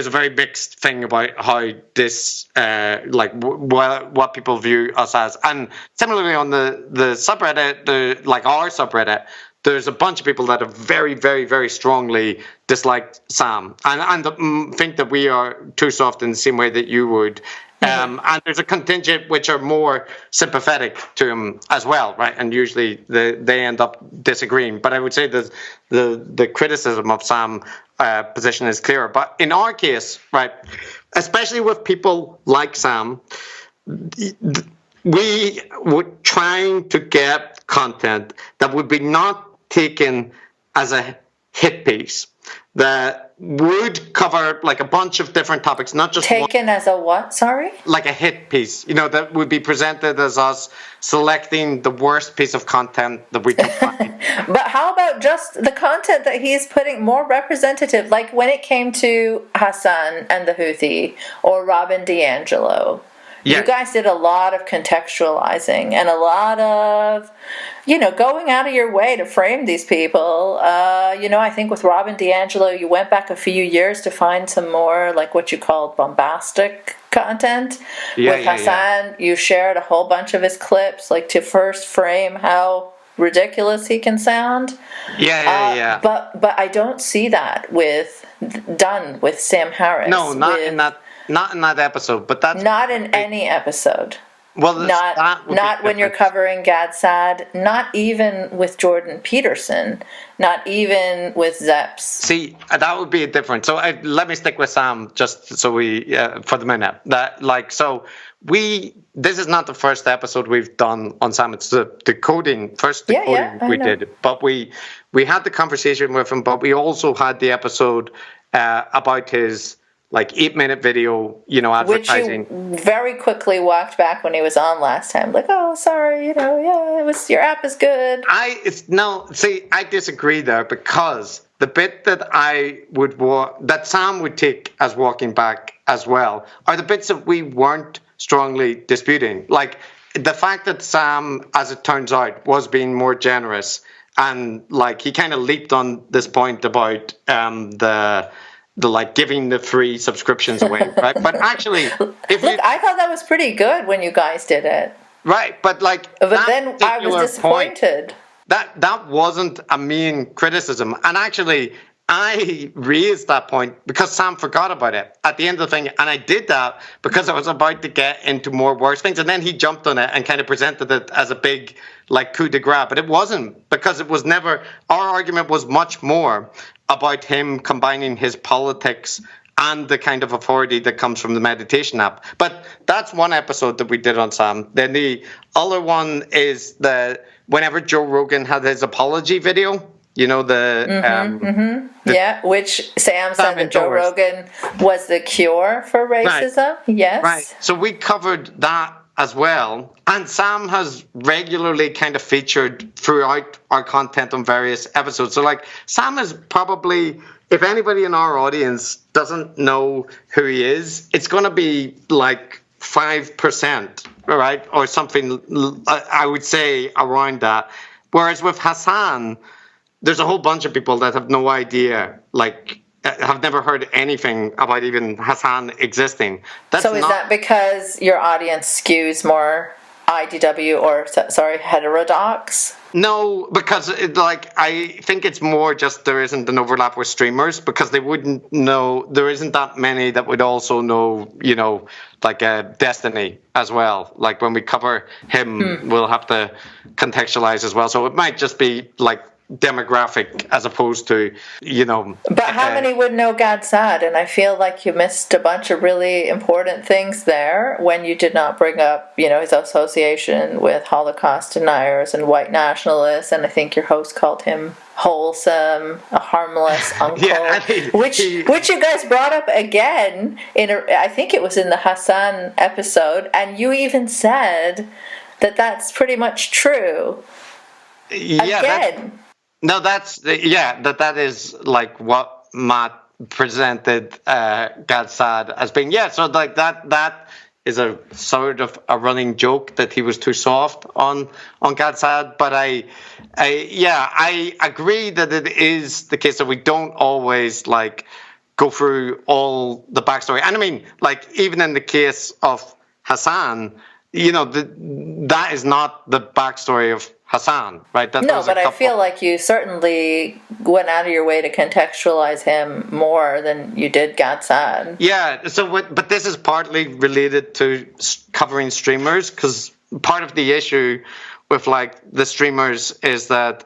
[SPEAKER 2] very mixed thing about how this what people view us as, and similarly on the subreddit, like our subreddit, there's a bunch of people that have very, very, very strongly disliked Sam and think that we are too soft in the same way that you would. And there's a contingent which are more sympathetic to him as well, right? And usually they end up disagreeing. But I would say that the criticism of Sam's position is clearer. But in our case, right, especially with people like Sam, we were trying to get content that would be not taken as a hit piece, that would cover like a bunch of different topics, not just
[SPEAKER 1] taken as a what? Sorry?
[SPEAKER 2] Like a hit piece, that would be presented as us selecting the worst piece of content that we could find.
[SPEAKER 1] But how about just the content that he's putting more representative, like when it came to Hassan and the Houthi or Robin DiAngelo? Yeah. You guys did a lot of contextualizing and a lot of, going out of your way to frame these people. I think with Robin DiAngelo, you went back a few years to find some more, like what you called bombastic content. With Hassan, you shared a whole bunch of his clips, like to first frame how ridiculous he can sound. But I don't see that done with Sam Harris.
[SPEAKER 2] No, not in that episode, but that's
[SPEAKER 1] not in any episode.
[SPEAKER 2] Well,
[SPEAKER 1] not when you're covering Gad Saad, not even with Jordan Peterson, not even with Zeps.
[SPEAKER 2] See, that would be different. So let me stick with Sam just so we for the minute. This is not the first episode we've done on Sam. It's the decoding we did, but we had the conversation with him, but we also had the episode about his 8-minute video, advertising.
[SPEAKER 1] Which you very quickly walked back when he was on last time. Like, oh, sorry, it was your app is good.
[SPEAKER 2] I disagree there, because the bit that that Sam would take as walking back as well are the bits that we weren't strongly disputing. Like the fact that Sam, as it turns out, was being more generous, and he kind of leaped on this point about the giving the free subscriptions away, right? But actually,
[SPEAKER 1] I thought that was pretty good when you guys did it,
[SPEAKER 2] right? But
[SPEAKER 1] then I was disappointed.
[SPEAKER 2] That wasn't a mean criticism, and actually, I raised that point because Sam forgot about it at the end of the thing, and I did that because I was about to get into more worse things, and then he jumped on it and kind of presented it as a big coup de grace, but it wasn't, because it was never. Our argument was much more about him combining his politics and the kind of authority that comes from the meditation app. But that's one episode that we did on Sam. Then the other one is whenever Joe Rogan had his apology video,
[SPEAKER 1] which Sam said that Joe Rogan was the cure for racism. Right. Yes.
[SPEAKER 2] Right. So we covered that as well. And Sam has regularly kind of featured throughout our content on various episodes. So Sam is probably, if anybody in our audience doesn't know who he is, it's going to be 5%, right? Or something, I would say, around that. Whereas with Hassan, there's a whole bunch of people that have no idea, have never heard anything about even Hassan existing. Is
[SPEAKER 1] that because your audience skews more IDW or, heterodox?
[SPEAKER 2] No, because I think it's more just there isn't an overlap with streamers, because they wouldn't know. There isn't that many that would also know, Destiny as well. When we cover him, we'll have to contextualize as well. So it might just be demographic as opposed to,
[SPEAKER 1] But how many would know Gad Saad? And I feel like you missed a bunch of really important things there when you did not bring up, his association with Holocaust deniers and white nationalists. And I think your host called him wholesome, a harmless uncle, which you guys brought up again I think it was in the Hassan episode, and you even said that that's pretty much true.
[SPEAKER 2] Yeah.
[SPEAKER 1] Again.
[SPEAKER 2] That is what Matt presented Gad Saad as being. Yeah, so that is a sort of a running joke that he was too soft on Gaza. But I agree that it is the case that we don't always like go through all the backstory. And I mean, like even in the case of Hassan, that is not the backstory of Hassan, right?
[SPEAKER 1] No, but I feel like you certainly went out of your way to contextualize him more than you did Gatsad.
[SPEAKER 2] Yeah, but this is partly related to covering streamers, because part of the issue with like the streamers is that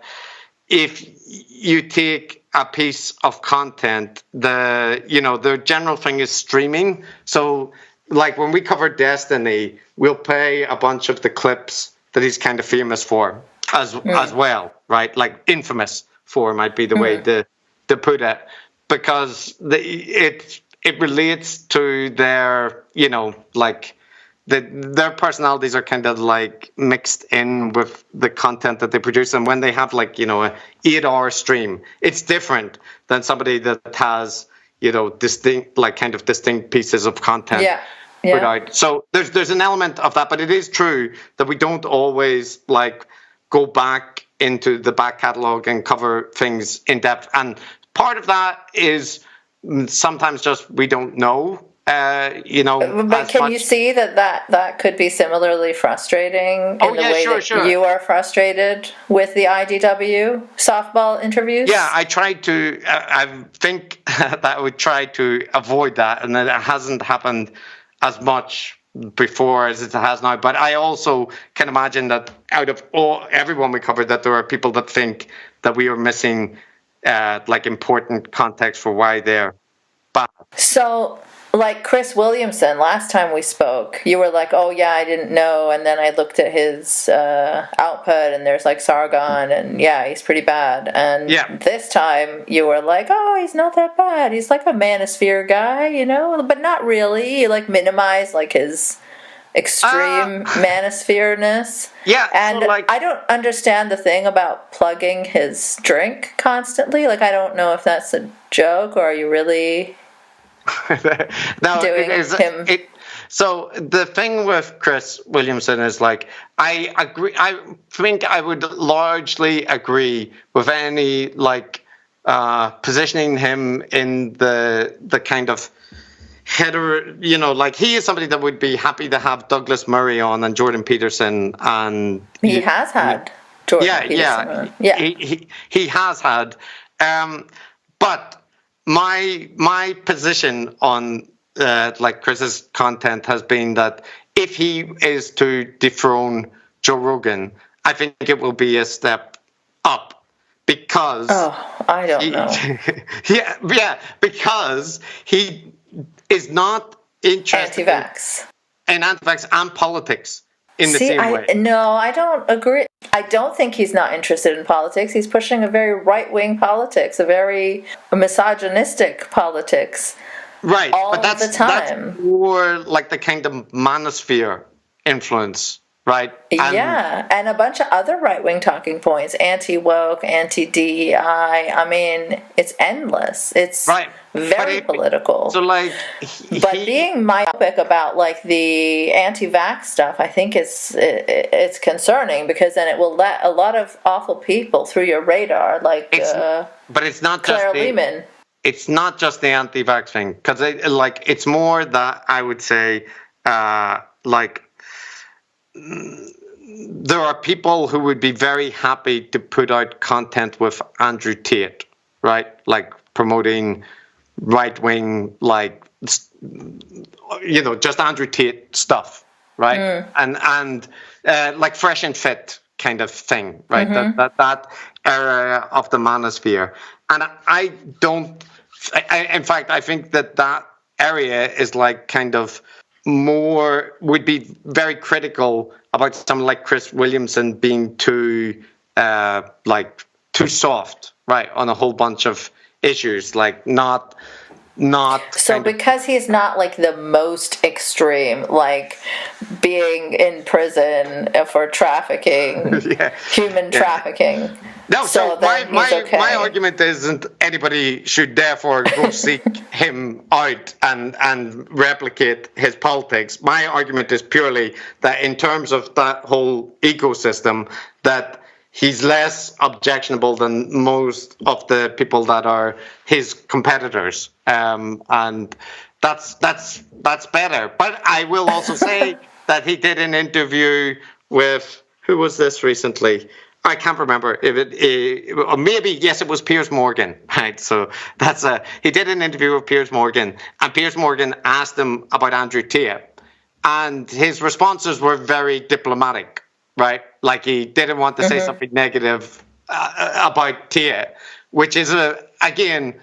[SPEAKER 2] if you take a piece of content, the general thing is streaming. So like when we cover Destiny, we'll play a bunch of the clips that he's kind of famous for as well, right? Like infamous for might be the way to put it, because it relates to their, like their personalities are kind of like mixed in with the content that they produce. And when they have like, a 8-hour stream, it's different than somebody that has, distinct pieces of content.
[SPEAKER 1] Yeah.
[SPEAKER 2] Put out. So there's an element of that, but it is true that we don't always like go back into the back catalog and cover things in depth. And part of that is sometimes just we don't know. But
[SPEAKER 1] can you see that could be similarly frustrating in the way that you are frustrated with the IDW softball interviews?
[SPEAKER 2] Yeah, I think that I would try to avoid that, and that it hasn't happened as much before as it has now. But I also can imagine that out of everyone we covered, that there are people that think that we are missing like important context for why they're bad.
[SPEAKER 1] So, like Chris Williamson, last time we spoke, you were like, oh yeah, I didn't know, and then I looked at his output, and there's like Sargon, and yeah, he's pretty bad. And this time you were like, oh, he's not that bad. He's like a manosphere guy, but not really. You like minimize like his extreme manosphere-ness.
[SPEAKER 2] Yeah.
[SPEAKER 1] And so, like, I don't understand the thing about plugging his drink constantly. Like, I don't know if that's a joke, or are you really doing him?
[SPEAKER 2] So the thing with Chris Williamson is like, I agree. I think I would largely agree with any like positioning him in the kind of header, like he is somebody that would be happy to have Douglas Murray on and Jordan Peterson, and
[SPEAKER 1] he has had Jordan Peterson.
[SPEAKER 2] He has had, but my position on like Chris's content has been that if he is to dethrone Joe Rogan, I think it will be a step up, because
[SPEAKER 1] I don't know.
[SPEAKER 2] because he is not interested in anti-vax and politics in the same way.
[SPEAKER 1] No, I don't agree. I don't think he's not interested in politics. He's pushing a very right-wing politics, a very misogynistic politics.
[SPEAKER 2] Right,
[SPEAKER 1] all the time.
[SPEAKER 2] That's more like the kind of manosphere influence, right?
[SPEAKER 1] And a bunch of other right-wing talking points, anti-woke, anti-DEI. I mean, it's endless. It's very political.
[SPEAKER 2] So, like,
[SPEAKER 1] being myopic about like the anti-vax stuff, I think it's concerning, because then it will let a lot of awful people through your radar, like
[SPEAKER 2] but it's not
[SPEAKER 1] Claire
[SPEAKER 2] just
[SPEAKER 1] Lehman.
[SPEAKER 2] It's not just the anti-vax thing, because it's more that I would say like there are people who would be very happy to put out content with Andrew Tate, right? Like promoting right-wing, like, just Andrew Tate stuff, right? And like Fresh and Fit kind of thing, right? That era of the manosphere. And in fact, I think that area is like kind of would be very critical about someone like Chris Williamson being too soft, right, on a whole bunch of issues, like not
[SPEAKER 1] so because he's not like the most extreme, like being in prison for trafficking, human trafficking.
[SPEAKER 2] No,
[SPEAKER 1] So
[SPEAKER 2] so my,
[SPEAKER 1] then he's
[SPEAKER 2] my
[SPEAKER 1] okay.
[SPEAKER 2] my argument isn't anybody should therefore go seek him out and replicate his politics. My argument is purely that in terms of that whole ecosystem, that he's less objectionable than most of the people that are his competitors, and that's better. But I will also say that he did an interview with, who was this recently? I can't remember if or maybe yes, it was Piers Morgan, right? So he did an interview with Piers Morgan, and Piers Morgan asked him about Andrew Tate, and his responses were very diplomatic, right? Like he didn't want to say something negative about Tate, which is again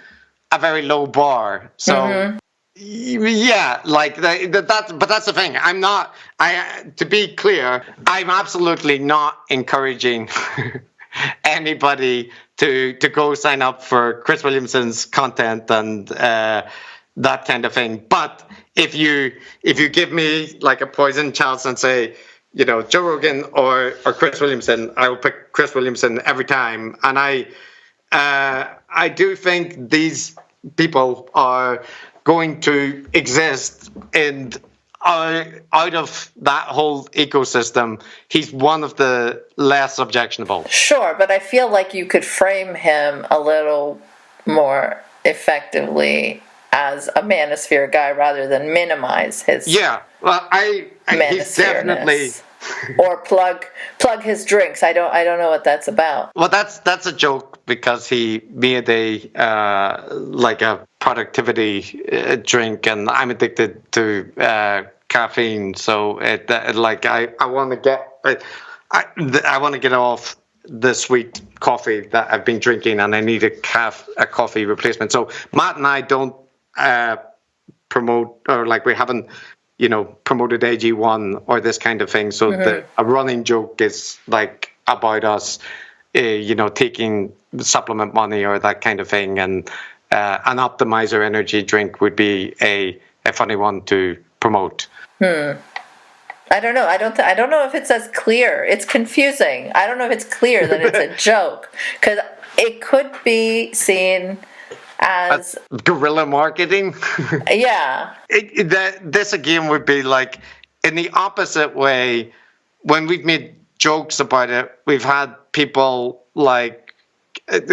[SPEAKER 2] a very low bar. So. Yeah, like but that's the thing. To be clear, I'm absolutely not encouraging anybody to go sign up for Chris Williamson's content and that kind of thing. But if you give me like a poison chalice and say, Joe Rogan or Chris Williamson, I will pick Chris Williamson every time. And I do think these people are going to exist and out of that whole ecosystem, he's one of the less objectionable.
[SPEAKER 1] Sure, but I feel like you could frame him a little more effectively as a manosphere guy rather than minimize his
[SPEAKER 2] well, he's definitely
[SPEAKER 1] or plug his drinks. I don't know what that's about.
[SPEAKER 2] Well, that's a joke because he made a like a productivity drink, and I'm addicted to caffeine. So I want to get I want to get off the sweet coffee that I've been drinking, and I need a coffee replacement. So Matt and I don't promote, or like we haven't promoted AG1 or this kind of thing. So a running joke is like about us, taking supplement money or that kind of thing. And an optimizer energy drink would be a funny one to promote.
[SPEAKER 1] I don't know. I don't know if it's as clear. It's confusing. I don't know if it's clear that it's a joke, because it could be seen as
[SPEAKER 2] guerrilla marketing.
[SPEAKER 1] Yeah.
[SPEAKER 2] This again would be like in the opposite way. When we've made jokes about it, we've had people like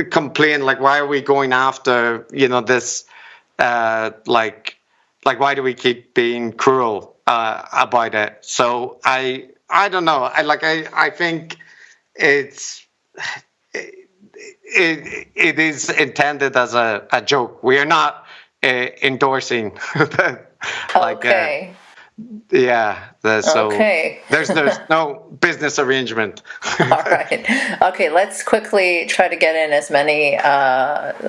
[SPEAKER 2] complain, like, why are we going after this like why do we keep being cruel about it? So I don't know. I think it is intended as a joke. We are not endorsing
[SPEAKER 1] okay.
[SPEAKER 2] So
[SPEAKER 1] okay.
[SPEAKER 2] there's no business arrangement.
[SPEAKER 1] All right. Okay, let's quickly try to get in as many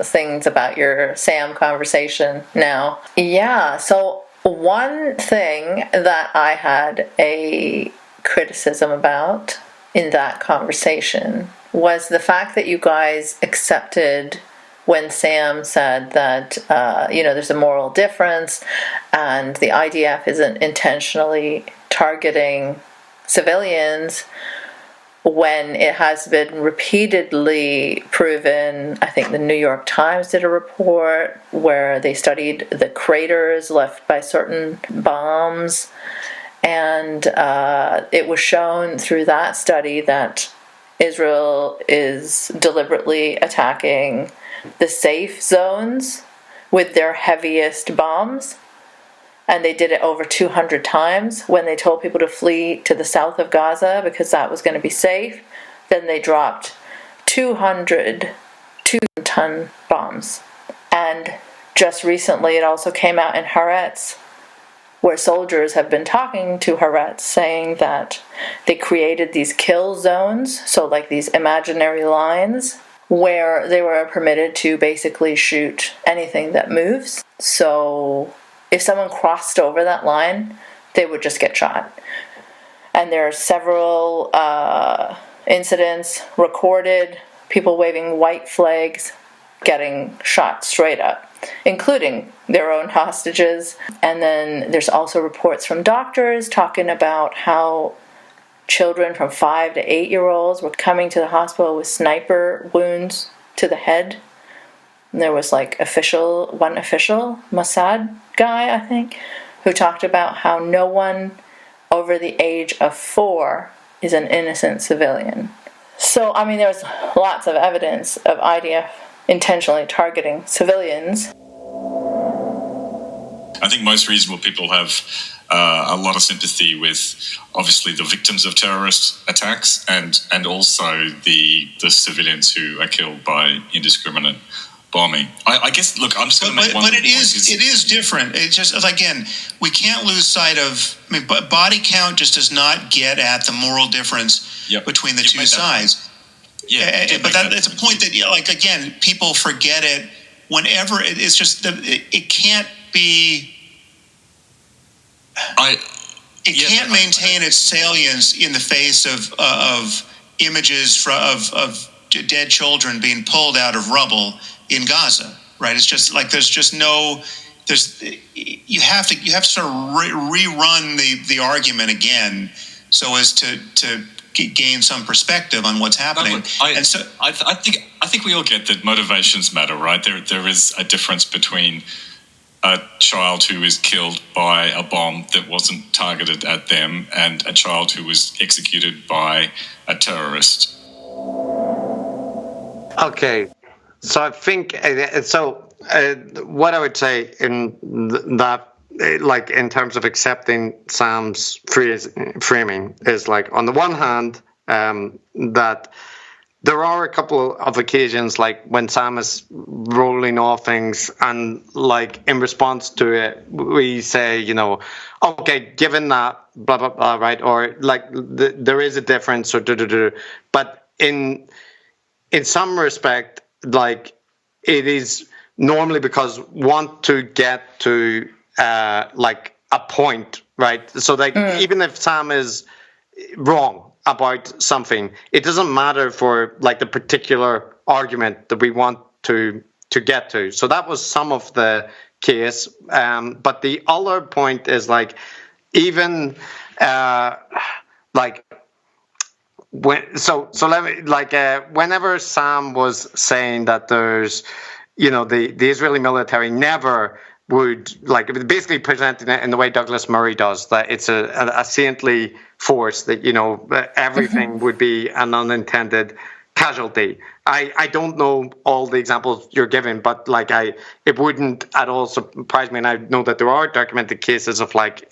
[SPEAKER 1] things about your Sam conversation now. Yeah, so one thing that I had a criticism about in that conversation was the fact that you guys accepted when Sam said that, there's a moral difference and the IDF isn't intentionally targeting civilians, when it has been repeatedly proven. I think the New York Times did a report where they studied the craters left by certain bombs, and it was shown through that study that Israel is deliberately attacking the safe zones with their heaviest bombs. And they did it over 200 times when they told people to flee to the south of Gaza because that was going to be safe. Then they dropped 200 2-ton bombs. And just recently it also came out in Haaretz, where soldiers have been talking to Haaretz, saying that they created these kill zones, so like these imaginary lines, where they were permitted to basically shoot anything that moves. So if someone crossed over that line, they would just get shot. And there are several incidents recorded, people waving white flags, getting shot straight up, including their own hostages. And then there's also reports from doctors talking about how children from 5 to 8-year-olds were coming to the hospital with sniper wounds to the head. And there was like one official, Mossad guy, I think, who talked about how no one over the age of 4 is an innocent civilian. So, I mean, there's lots of evidence of IDF intentionally targeting civilians.
[SPEAKER 3] I think most reasonable people have a lot of sympathy with, obviously, the victims of terrorist attacks and also the civilians who are killed by indiscriminate bombing. I guess, look, I'm just going to make one point.
[SPEAKER 4] But it is different. It's just, again, we can't lose sight of, I mean, body count just does not get at the moral difference between the two sides. But it's a point that, like, again, people forget it whenever. It's just, it can't be... It can't maintain its salience in the face of images of dead children being pulled out of rubble in Gaza, right? It's just like you have to sort of rerun the argument again so as to gain some perspective on what's happening.
[SPEAKER 3] No, look, I think we all get that motivations matter, right? There is a difference between a child who is killed by a bomb that wasn't targeted at them and a child who was executed by a terrorist.
[SPEAKER 2] Okay, so I think what I would say in that, like in terms of accepting Sam's framing, is like, on the one hand, that there are a couple of occasions, like when Sam is rolling off things, and like in response to it, we say, okay, given that, blah blah blah, right? Or like there is a difference, or but in some respect, like it is normally because want to get to like a point, right? So like even if Sam is wrong about something, it doesn't matter for like the particular argument that we want to get to. So that was some of the case, but the other point is like, even like when so let me like whenever Sam was saying that there's the Israeli military never would, like, basically presenting it in the way Douglas Murray does, that it's a saintly force, that everything would be an unintended casualty. I don't know all the examples you're giving, but like it wouldn't at all surprise me, and I know that there are documented cases of like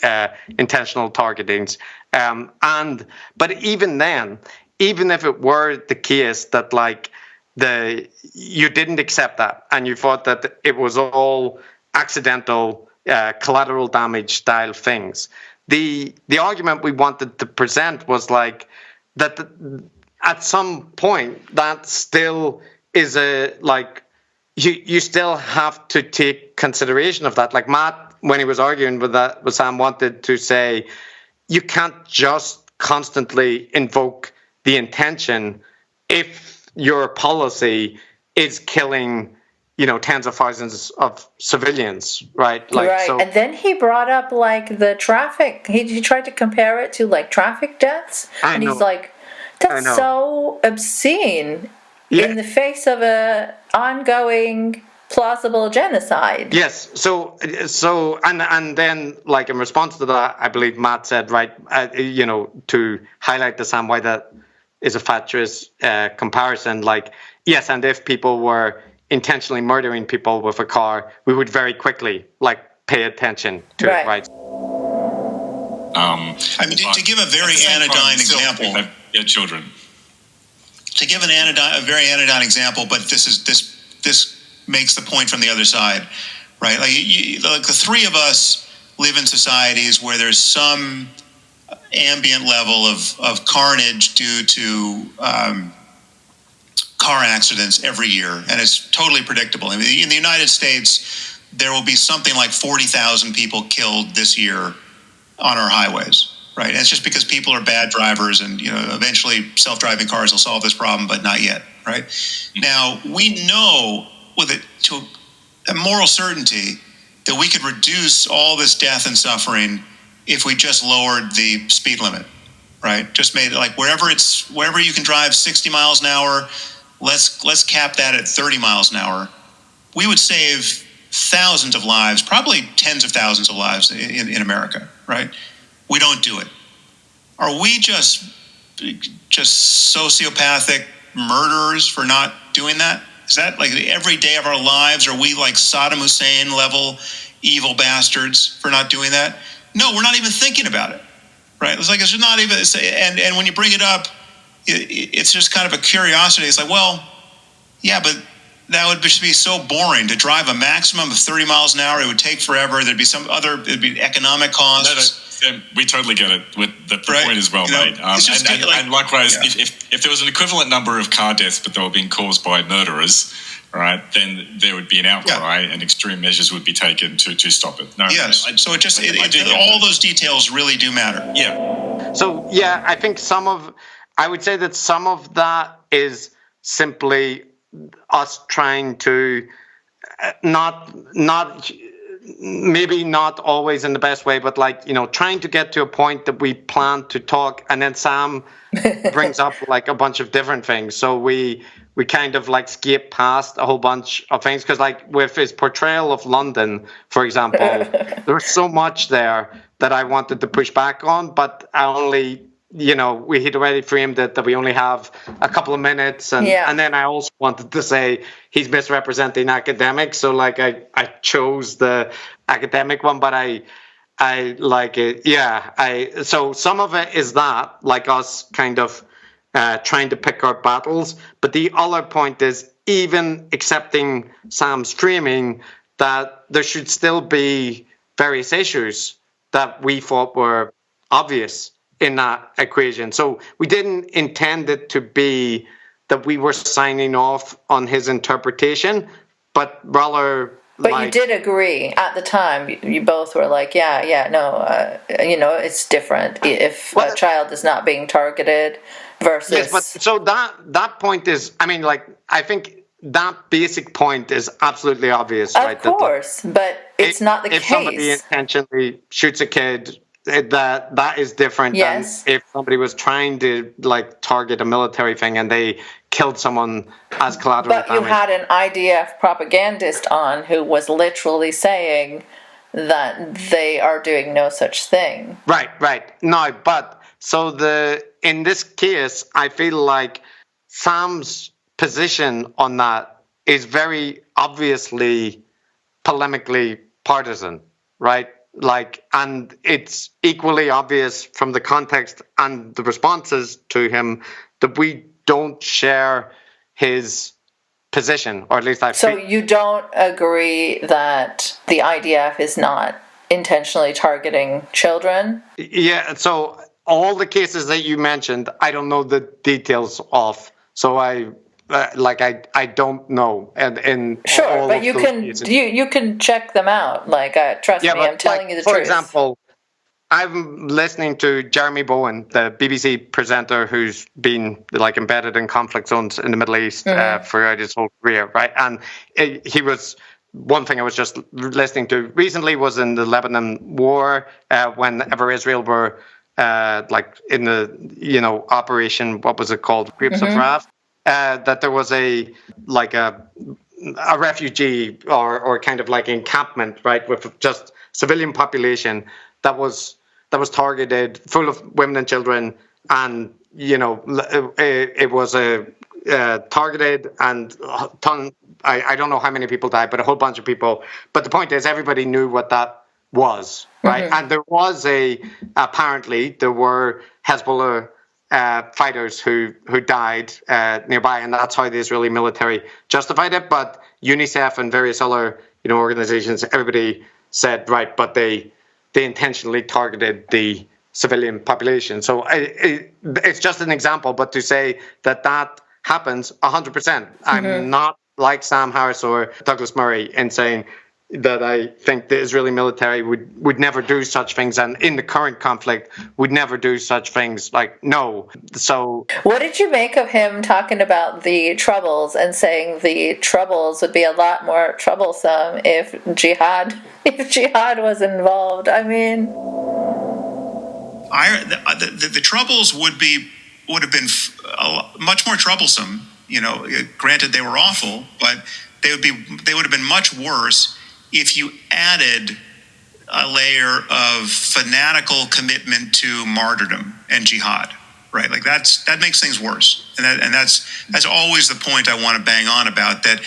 [SPEAKER 2] intentional targetings. But even then, even if it were the case that like you didn't accept that and you thought that it was all accidental collateral damage style things, the argument we wanted to present was like that at some point that still is you still have to take consideration of that. Like Matt, when he was arguing with Sam, wanted to say you can't just constantly invoke the intention if your policy is killing tens of thousands of civilians, right? Like,
[SPEAKER 1] right. So, and then he brought up like the traffic. He tried to compare it to like traffic deaths, and he's like, "That's so obscene in the face of a ongoing plausible genocide."
[SPEAKER 2] Yes. So, and then like in response to that, I believe Matt said, right, to highlight to Sam why that is a fatuous comparison. Like, yes, and if people were intentionally murdering people with a car, we would very quickly like pay attention to it, right?
[SPEAKER 4] I mean, to give a very anodyne example,
[SPEAKER 3] children.
[SPEAKER 4] To give a very anodyne example, but this makes the point from the other side, right? Like, like the three of us live in societies where there's some ambient level of carnage due to car accidents every year, and it's totally predictable. I mean, in the United States, there will be something like 40,000 people killed this year on our highways, right? And it's just because people are bad drivers, and eventually self-driving cars will solve this problem, but not yet, right? Now, we know with it to a moral certainty that we could reduce all this death and suffering if we just lowered the speed limit, right? Just made it like wherever you can drive 60 miles an hour, let's cap that at 30 miles an hour. We would save thousands of lives, probably tens of thousands of lives in America, right? We don't do it. Are we just sociopathic murderers for not doing that? Is that like every day of our lives? Are we like Saddam Hussein level evil bastards for not doing that? No, we're not even thinking about it, right? It's like it's not even. And when you bring it up, it's just kind of a curiosity. It's like, well, yeah, but that would just be so boring to drive a maximum of 30 miles an hour. It would take forever. It'd be economic costs.
[SPEAKER 3] No, we totally get it. The
[SPEAKER 4] Right.
[SPEAKER 3] point is well made. And likewise,
[SPEAKER 4] yeah.
[SPEAKER 3] if there was an equivalent number of car deaths, but they were being caused by murderers, right, then there would be an outcry and extreme measures would be taken to stop it. No,
[SPEAKER 4] Yes. So all those details really do matter.
[SPEAKER 3] Yeah.
[SPEAKER 2] So yeah, I would say that some of that is simply us trying to maybe not always in the best way, but trying to get to a point that we plan to talk, and then Sam brings up like a bunch of different things. So we kind of like skip past a whole bunch of things, because like with his portrayal of London, for example, there was so much there that I wanted to push back on, but I only, we had already framed it that we only have a couple of minutes, and then I also wanted to say he's misrepresenting academics, so like I chose the academic one, but I like it. So some of it is that, like us kind of trying to pick our battles, but the other point is, even accepting Sam's framing, that there should still be various issues that we thought were obvious in that equation. So we didn't intend it to be that we were signing off on his interpretation, but rather.
[SPEAKER 1] But you did agree at the time. You both were like, it's different if a child is not being targeted versus.
[SPEAKER 2] Yes, but so that point is, I think that basic point is absolutely obvious, right?
[SPEAKER 1] Of course, but it's not the case.
[SPEAKER 2] If somebody intentionally shoots a kid, that is different than if somebody was trying to like target a military thing and they killed someone as collateral damage.
[SPEAKER 1] But you had an IDF propagandist on who was literally saying that they are doing no such thing.
[SPEAKER 2] Right. No, but so in this case, I feel like Sam's position on that is very obviously polemically partisan, right? And it's equally obvious from the context and the responses to him that we don't share his position, or at least
[SPEAKER 1] So you don't agree that the IDF is not intentionally targeting children?
[SPEAKER 2] Yeah, so all the cases that you mentioned, I don't know the details of, so I don't know, and
[SPEAKER 1] sure, but you can check them out. Trust me, I'm telling you the truth.
[SPEAKER 2] For example, I'm listening to Jeremy Bowen, the BBC presenter who's been embedded in conflict zones in the Middle East throughout his whole career, right? And he was. One thing I was just listening to recently was in the Lebanon war, whenever Israel were in the operation, what was it called, Grapes of Wrath. That there was a refugee or kind of like encampment, right, with just civilian population that was targeted, full of women and children, and it was targeted, and I don't know how many people died, but a whole bunch of people. But the point is, everybody knew what that was, right? And there was apparently there were Hezbollah fighters who died nearby, and that's how the Israeli military justified it. But UNICEF and various other organizations, everybody said, right, but they intentionally targeted the civilian population. So it's just an example, but to say that happens 100%. I'm not like Sam Harris or Douglas Murray in saying that I think the Israeli military would never do such things, and in the current conflict would never do such things. No. So
[SPEAKER 1] what did you make of him talking about the troubles and saying the troubles would be a lot more troublesome if jihad was involved? I mean,
[SPEAKER 4] The troubles would have been much more troublesome. Granted they were awful, but they would have been much worse if you added a layer of fanatical commitment to martyrdom and jihad, right? Like that makes things worse, and that's always the point I want to bang on about. That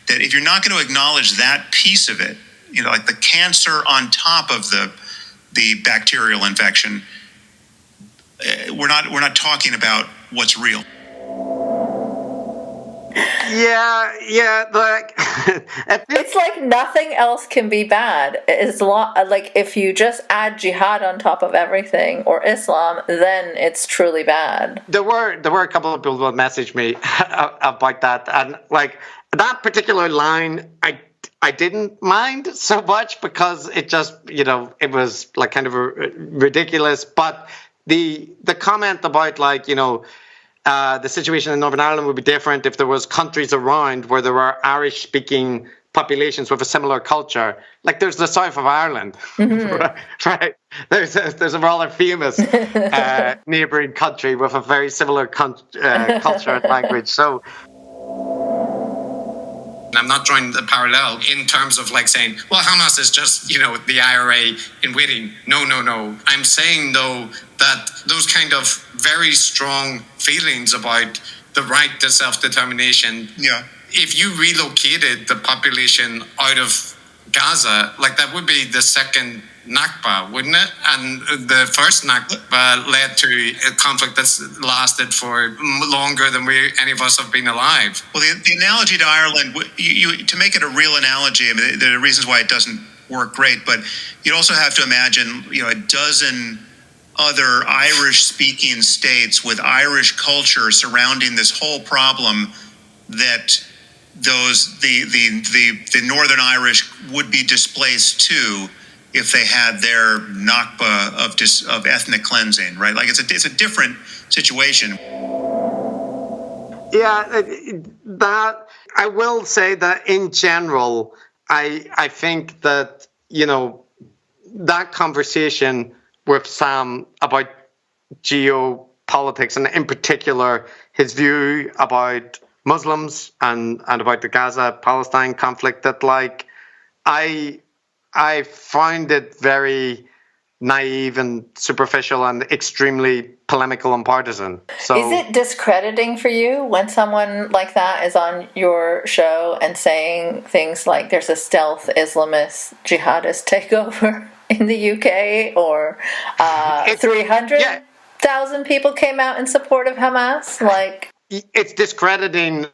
[SPEAKER 4] if you're not going to acknowledge that piece of it, like the cancer on top of the bacterial infection, we're not talking about what's real.
[SPEAKER 2] Yeah, like
[SPEAKER 1] it's like nothing else can be bad. It's like if you just add jihad on top of everything, or Islam, then it's truly bad.
[SPEAKER 2] There were a couple of people that messaged me about that, and like that particular line, I didn't mind so much because it just it was like kind of ridiculous. But the comment about like the situation in Northern Ireland would be different if there was countries around where there were Irish-speaking populations with a similar culture. Like there's the south of Ireland, right? There's a rather famous neighbouring country with a very similar culture and language. So
[SPEAKER 5] I'm not drawing the parallel in terms of like saying, well, Hamas is just, the IRA in waiting. No. I'm saying, though, that those kind of very strong feelings about the right to self-determination, if you relocated the population out of Gaza, like that would be the second Nakba, wouldn't it? And the first Nakba led to a conflict that's lasted for longer than any of us have been alive.
[SPEAKER 4] Well, the analogy to Ireland, to make it a real analogy, I mean, there are reasons why it doesn't work great, but you'd also have to imagine, a dozen other Irish-speaking states with Irish culture surrounding this whole problem that the Northern Irish would be displaced too if they had their Nakba of ethnic cleansing, right? Like it's a different situation.
[SPEAKER 2] Yeah, that I will say that in general, I think that that conversation with Sam about geopolitics and in particular his view about Muslims and about the Gaza-Palestine conflict, that like I find it very naive and superficial and extremely polemical and partisan. So,
[SPEAKER 1] is it discrediting for you when someone like that is on your show and saying things like there's a stealth Islamist jihadist takeover in the UK, or 300,000 people came out in support of Hamas? Like,
[SPEAKER 2] it's discrediting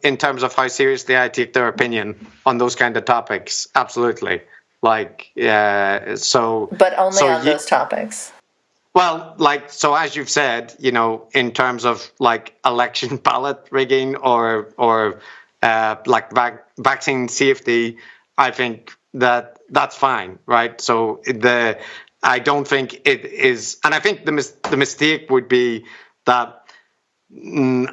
[SPEAKER 2] in terms of how seriously I take their opinion on those kind of topics. Absolutely. Like, so.
[SPEAKER 1] But only on those topics.
[SPEAKER 2] Well, like, so as you've said, in terms of like election ballot rigging or like vaccine safety, I think that's fine, right? So I don't think it is, and I think the mistake would be that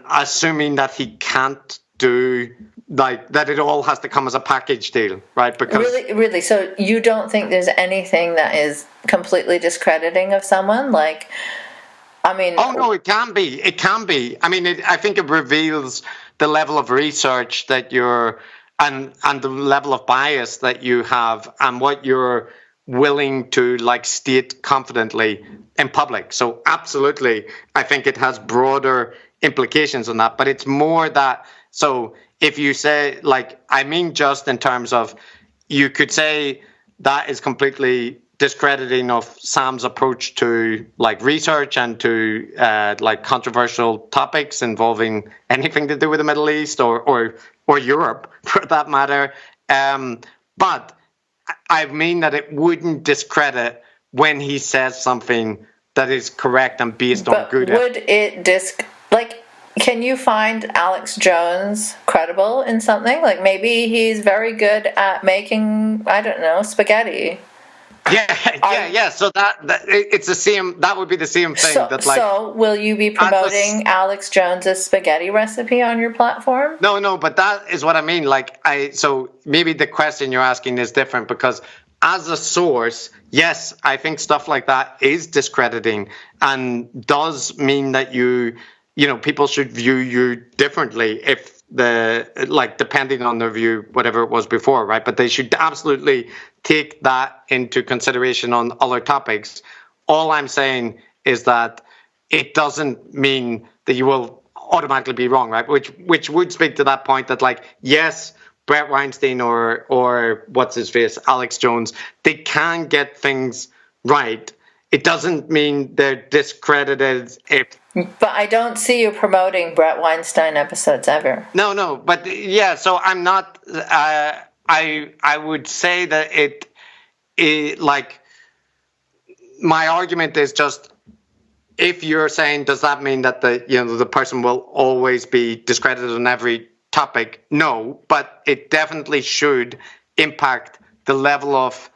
[SPEAKER 2] assuming that he can't do like that, it all has to come as a package deal, right? Because
[SPEAKER 1] really, so you don't think there's anything that is completely discrediting of someone? Like, I mean,
[SPEAKER 2] oh no, it can be. I mean, I think it reveals the level of research that you're and the level of bias that you have and what you're willing to like state confidently in public. So absolutely, I think it has broader implications on that, but it's more that, so if you say, like, I mean, just in terms of, you could say that is completely discrediting of Sam's approach to like research and to like controversial topics involving anything to do with the Middle East or Europe for that matter. But I mean that it wouldn't discredit when he says something that is correct and based on good
[SPEAKER 1] evidence. Would it can you find Alex Jones credible in something? Like maybe he's very good at making, I don't know, spaghetti.
[SPEAKER 2] Yeah. So that it's the same. That would be the same thing.
[SPEAKER 1] So will you be promoting Alex Jones's spaghetti recipe on your platform?
[SPEAKER 2] No. But that is what I mean. So maybe the question you're asking is different because as a source, yes, I think stuff like that is discrediting and does mean that people should view you differently if depending on their view, whatever it was before, right? But they should absolutely take that into consideration on other topics. All I'm saying is that it doesn't mean that you will automatically be wrong, right? Which would speak to that point that, like, yes, Bret Weinstein or what's his face, Alex Jones, they can get things right. It doesn't mean they're discredited if.
[SPEAKER 1] But I don't see you promoting Bret Weinstein episodes ever.
[SPEAKER 2] No, but yeah. So I'm not. I would say that it like my argument is just, if you're saying, does that mean that the person will always be discredited on every topic? No, but it definitely should impact the level of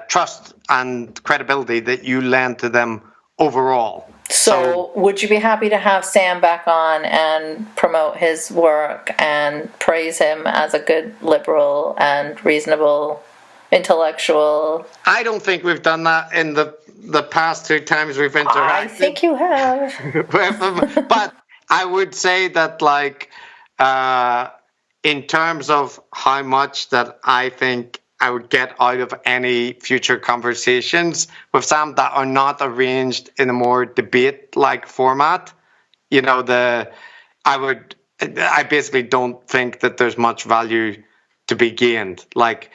[SPEAKER 2] trust and credibility that you lend to them overall.
[SPEAKER 1] So would you be happy to have Sam back on and promote his work and praise him as a good liberal and reasonable intellectual?
[SPEAKER 2] I don't think we've done that in the past 2 times we've interacted.
[SPEAKER 1] I think you have.
[SPEAKER 2] With him. But I would say that, like, in terms of how much that I think I would get out of any future conversations with Sam that are not arranged in a more debate-like format, I basically don't think that there's much value to be gained. Like,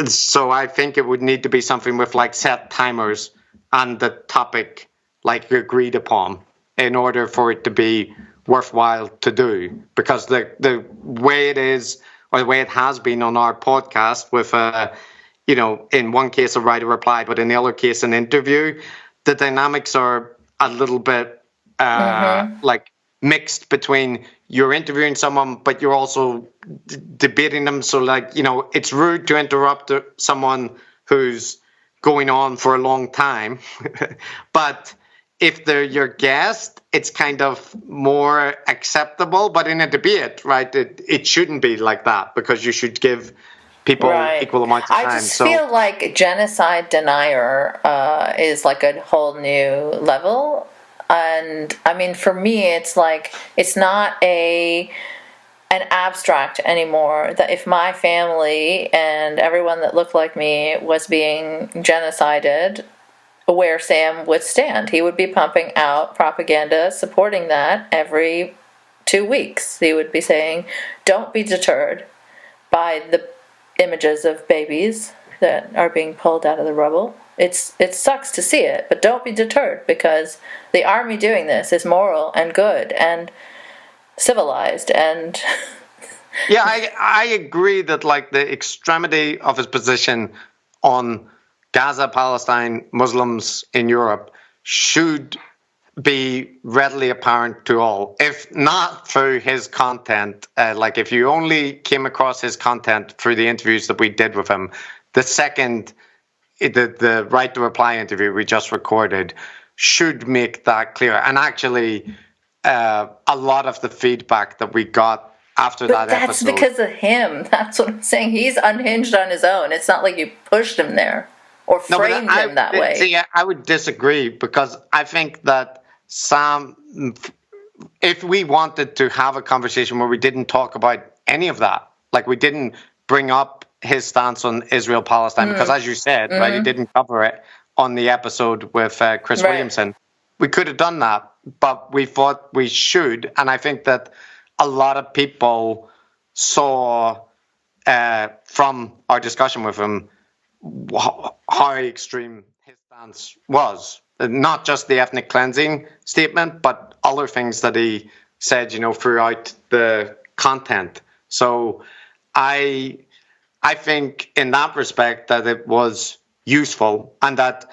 [SPEAKER 2] so I think it would need to be something with, like, set timers and the topic, like, agreed upon in order for it to be worthwhile to do. Because the way it is, or the way it has been on our podcast with, in one case a writer reply, but in the other case an interview, the dynamics are a little bit like mixed between you're interviewing someone, but you're also debating them. So, like, it's rude to interrupt someone who's going on for a long time. But if they're your guest, it's kind of more acceptable. But in a debate, right, it shouldn't be like that, because you should give people equal amounts of time.
[SPEAKER 1] I just feel like genocide denier is like a whole new level. And I mean, for me, it's like, it's not an abstract anymore, that if my family and everyone that looked like me was being genocided, where Sam would stand. He would be pumping out propaganda supporting that every 2 weeks. He would be saying, don't be deterred by the images of babies that are being pulled out of the rubble. It sucks to see it, but don't be deterred, because the army doing this is moral and good and civilized and...
[SPEAKER 2] Yeah, I agree that, like, the extremity of his position on Gaza, Palestine, Muslims in Europe should be readily apparent to all, if not through his content. Like, if you only came across his content through the interviews that we did with him, the right to reply interview we just recorded should make that clear. And actually, a lot of the feedback that we got after that episode...
[SPEAKER 1] That's because of him. That's what I'm saying. He's unhinged on his own. It's not like you pushed him there or framed him that way.
[SPEAKER 2] See, I would disagree, because I think that Sam, if we wanted to have a conversation where we didn't talk about any of that, like, we didn't bring up his stance on Israel-Palestine, because, as you said, right, he didn't cover it on the episode with Chris Williamson. We could have done that, but we thought we should, and I think that a lot of people saw from our discussion with him how extreme his stance was. Not just the ethnic cleansing statement, but other things that he said, throughout the content. So I think in that respect that it was useful, and that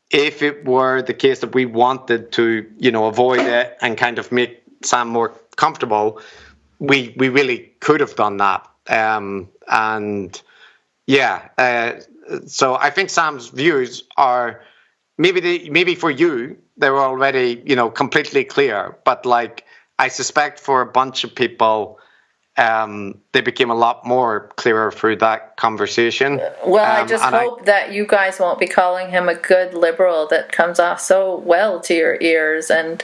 [SPEAKER 2] if it were the case that we wanted to, avoid it and kind of make Sam more comfortable, we really could have done that. So I think Sam's views are maybe for you they were already completely clear, but, like, I suspect for a bunch of people they became a lot more clearer through that conversation.
[SPEAKER 1] Well, I just hope that you guys won't be calling him a good liberal that comes off so well to your ears and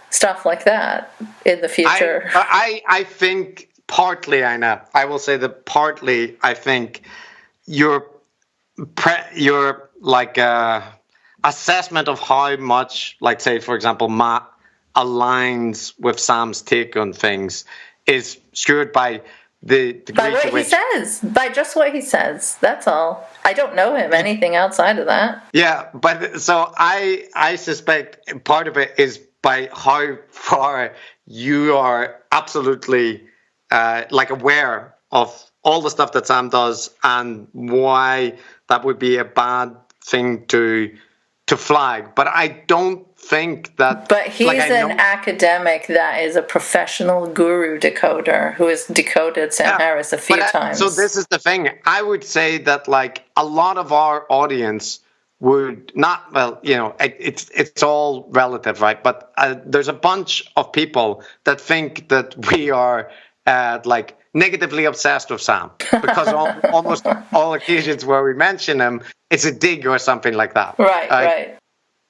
[SPEAKER 1] stuff like that in the future.
[SPEAKER 2] I think partly, Aina, I will say that partly, I think your like assessment of how much, like say for example, Matt aligns with Sam's take on things is skewed by the degree
[SPEAKER 1] by what
[SPEAKER 2] to which
[SPEAKER 1] he says, by just what he says. That's all. I don't know him anything outside of that.
[SPEAKER 2] Yeah, but so I suspect part of it is by how far you are absolutely like aware of all the stuff that Sam does and why that would be a bad thing to flag. But I don't think that.
[SPEAKER 1] But he's an academic that is a professional guru decoder who has decoded Sam Harris a few times.
[SPEAKER 2] So this is the thing. I would say that like a lot of our audience would not, well, you know, it's all relative, right? But there's a bunch of people that think that we are like negatively obsessed with Sam because almost all occasions where we mention him, it's a dig or something like that.
[SPEAKER 1] Right.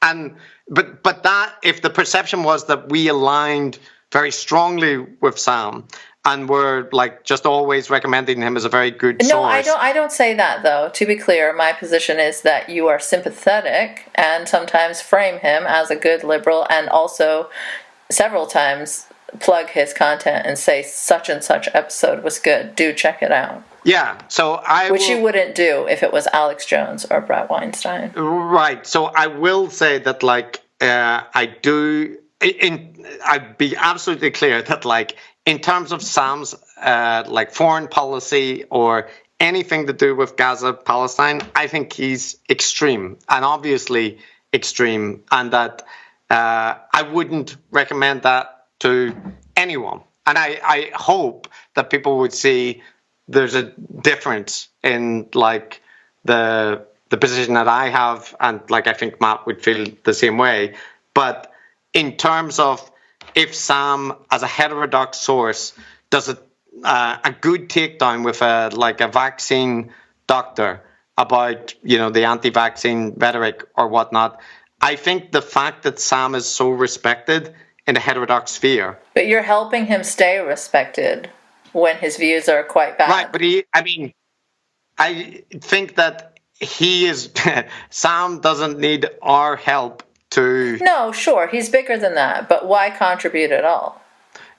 [SPEAKER 2] And but that if the perception was that we aligned very strongly with Sam and we're like just always recommending him as a very good source.
[SPEAKER 1] No, I don't say that though. To be clear, my position is that you are sympathetic and sometimes frame him as a good liberal and also several times plug his content and say such and such episode was good. Do check it out.
[SPEAKER 2] Yeah, so
[SPEAKER 1] Which you wouldn't do if it was Alex Jones or Bret Weinstein.
[SPEAKER 2] Right. So I will say that, like, I'd be absolutely clear that, like, in terms of Sam's, like, foreign policy or anything to do with Gaza, Palestine, I think he's extreme and obviously extreme, and that I wouldn't recommend that to anyone. And I hope that people would see there's a difference in like the position that I have, and like I think Matt would feel the same way. But in terms of if Sam, as a heterodox source, does a good takedown with a vaccine doctor about the anti-vaccine rhetoric or whatnot, I think the fact that Sam is so respected in the heterodox sphere.
[SPEAKER 1] But you're helping him stay respected when his views are quite bad.
[SPEAKER 2] Right, but I think that Sam doesn't need our help to...
[SPEAKER 1] No, sure, he's bigger than that, but why contribute at all?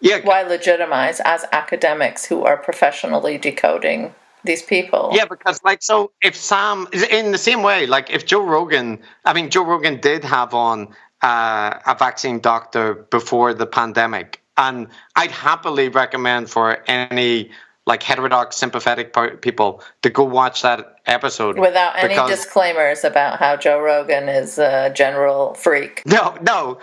[SPEAKER 2] Yeah.
[SPEAKER 1] Why legitimize as academics who are professionally decoding these people?
[SPEAKER 2] Yeah, because so if Sam, in the same way, like if Joe Rogan did have on a vaccine doctor before the pandemic, and I'd happily recommend for any like heterodox sympathetic people to go watch that episode
[SPEAKER 1] without any disclaimers about how Joe Rogan is a general freak.
[SPEAKER 2] No.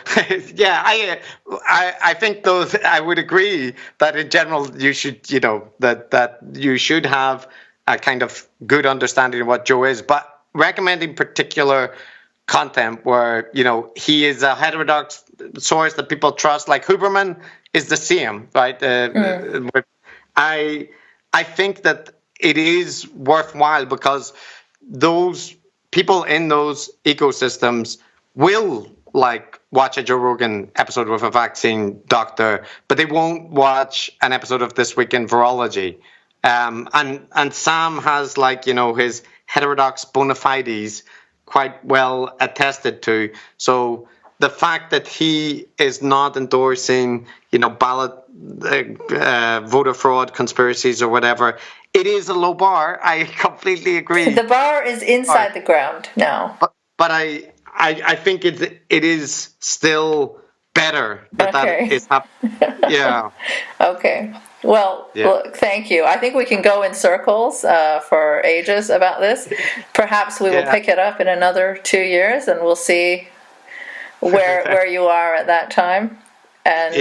[SPEAKER 2] Yeah, I think those, I would agree that in general you should, that you should have a kind of good understanding of what Joe is, but recommending particular content where, he is a heterodox source that people trust, like Huberman is the same, right? I think that it is worthwhile because those people in those ecosystems will watch a Joe Rogan episode with a vaccine doctor, but they won't watch an episode of This Week in Virology. And Sam has his heterodox bona fides quite well attested to. So the fact that he is not endorsing, ballot voter fraud conspiracies or whatever, it is a low bar. I completely agree.
[SPEAKER 1] The bar is inside the ground now.
[SPEAKER 2] But I think it is still better that that is happening. Yeah.
[SPEAKER 1] Okay. Well, Look, thank you. I think we can go in circles for ages about this. Perhaps we will pick it up in another 2 years, and we'll see where you are at that time. And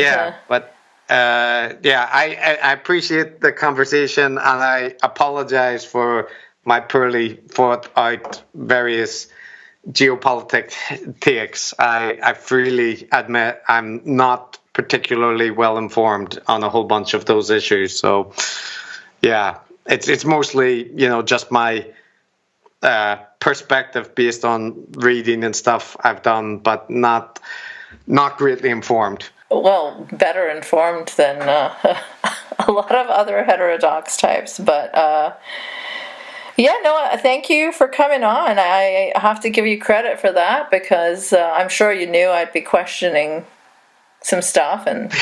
[SPEAKER 2] I appreciate the conversation, and I apologize for my poorly thought out various geopolitics takes. I freely admit I'm not particularly well informed on a whole bunch of those issues. So, yeah, it's mostly, just my perspective based on reading and stuff I've done, but not greatly informed.
[SPEAKER 1] Well, better informed than a lot of other heterodox types, but thank you for coming on. I have to give you credit for that, because I'm sure you knew I'd be questioning some stuff, and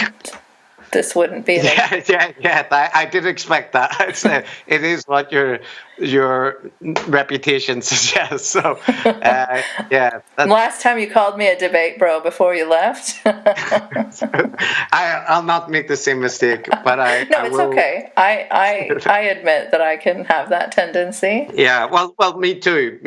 [SPEAKER 1] this wouldn't be
[SPEAKER 2] I did expect that. It is what your reputation suggests. So,
[SPEAKER 1] Last time you called me a debate bro before you left.
[SPEAKER 2] I'll not make the same mistake, but
[SPEAKER 1] it's okay. I admit that I can have that tendency.
[SPEAKER 2] Yeah, well, me too.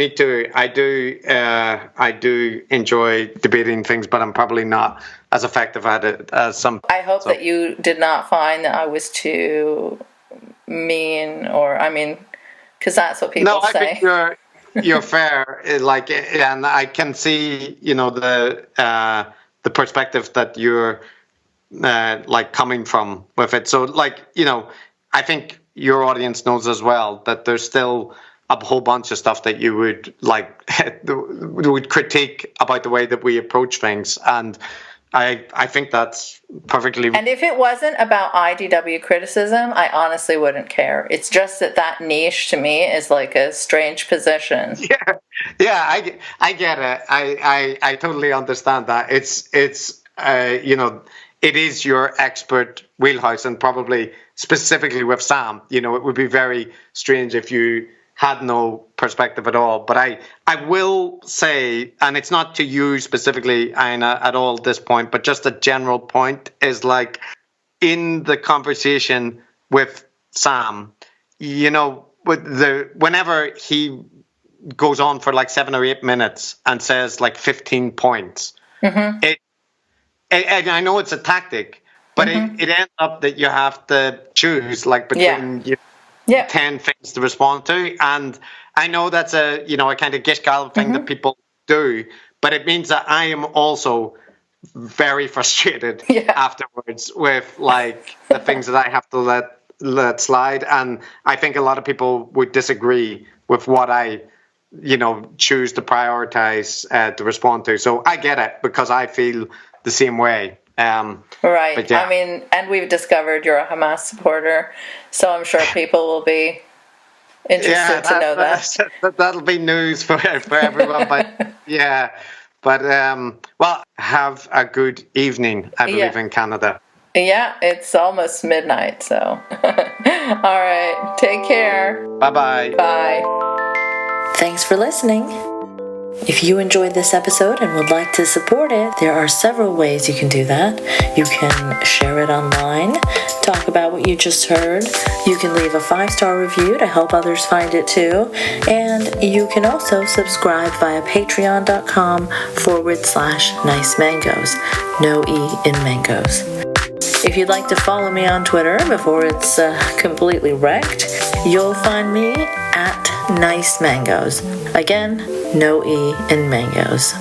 [SPEAKER 2] I do enjoy debating things, but I'm probably not as effective at it as some.
[SPEAKER 1] I hope that you did not find that I was too mean, because that's what people say.
[SPEAKER 2] No, I think you're fair. And I can see, the perspective that you're coming from with it. So, I think your audience knows as well that there's still a whole bunch of stuff that you would would critique about the way that we approach things, and I think that's perfectly.
[SPEAKER 1] And if it wasn't about IDW criticism, I honestly wouldn't care. It's just that niche to me is like a strange position.
[SPEAKER 2] Yeah, I get it. I totally understand that. It's it is your expert wheelhouse, and probably specifically with Sam, it would be very strange if you had no perspective at all. But I will say, and it's not to you specifically, Aina, at all at this point, but just a general point is in the conversation with Sam, whenever he goes on for 7 or 8 minutes and says 15 points, and I know it's a tactic, but it ends up that you have to choose between 10 things to respond to. And I know that's a kind of gish-gallop thing that people do, but it means that I am also very frustrated afterwards with the things that I have to let slide. And I think a lot of people would disagree with what I choose to prioritize to respond to. So I get it, because I feel the same way.
[SPEAKER 1] Right. Yeah. And we've discovered you're a Hamas supporter, so I'm sure people will be interested to know that.
[SPEAKER 2] That'll be news for everyone. But well, have a good evening, I believe, in Canada.
[SPEAKER 1] Yeah, it's almost midnight, so. All right. Take care.
[SPEAKER 2] Bye-bye.
[SPEAKER 1] Bye. Thanks for listening. If you enjoyed this episode and would like to support it, there are several ways you can do that. You can share it online, talk about what you just heard. You can leave a 5-star review to help others find it too. And you can also subscribe via patreon.com/nice mangoes. No E in mangoes. If you'd like to follow me on Twitter before it's completely wrecked, you'll find me at Nice Mangoes. Again, no E in mangoes.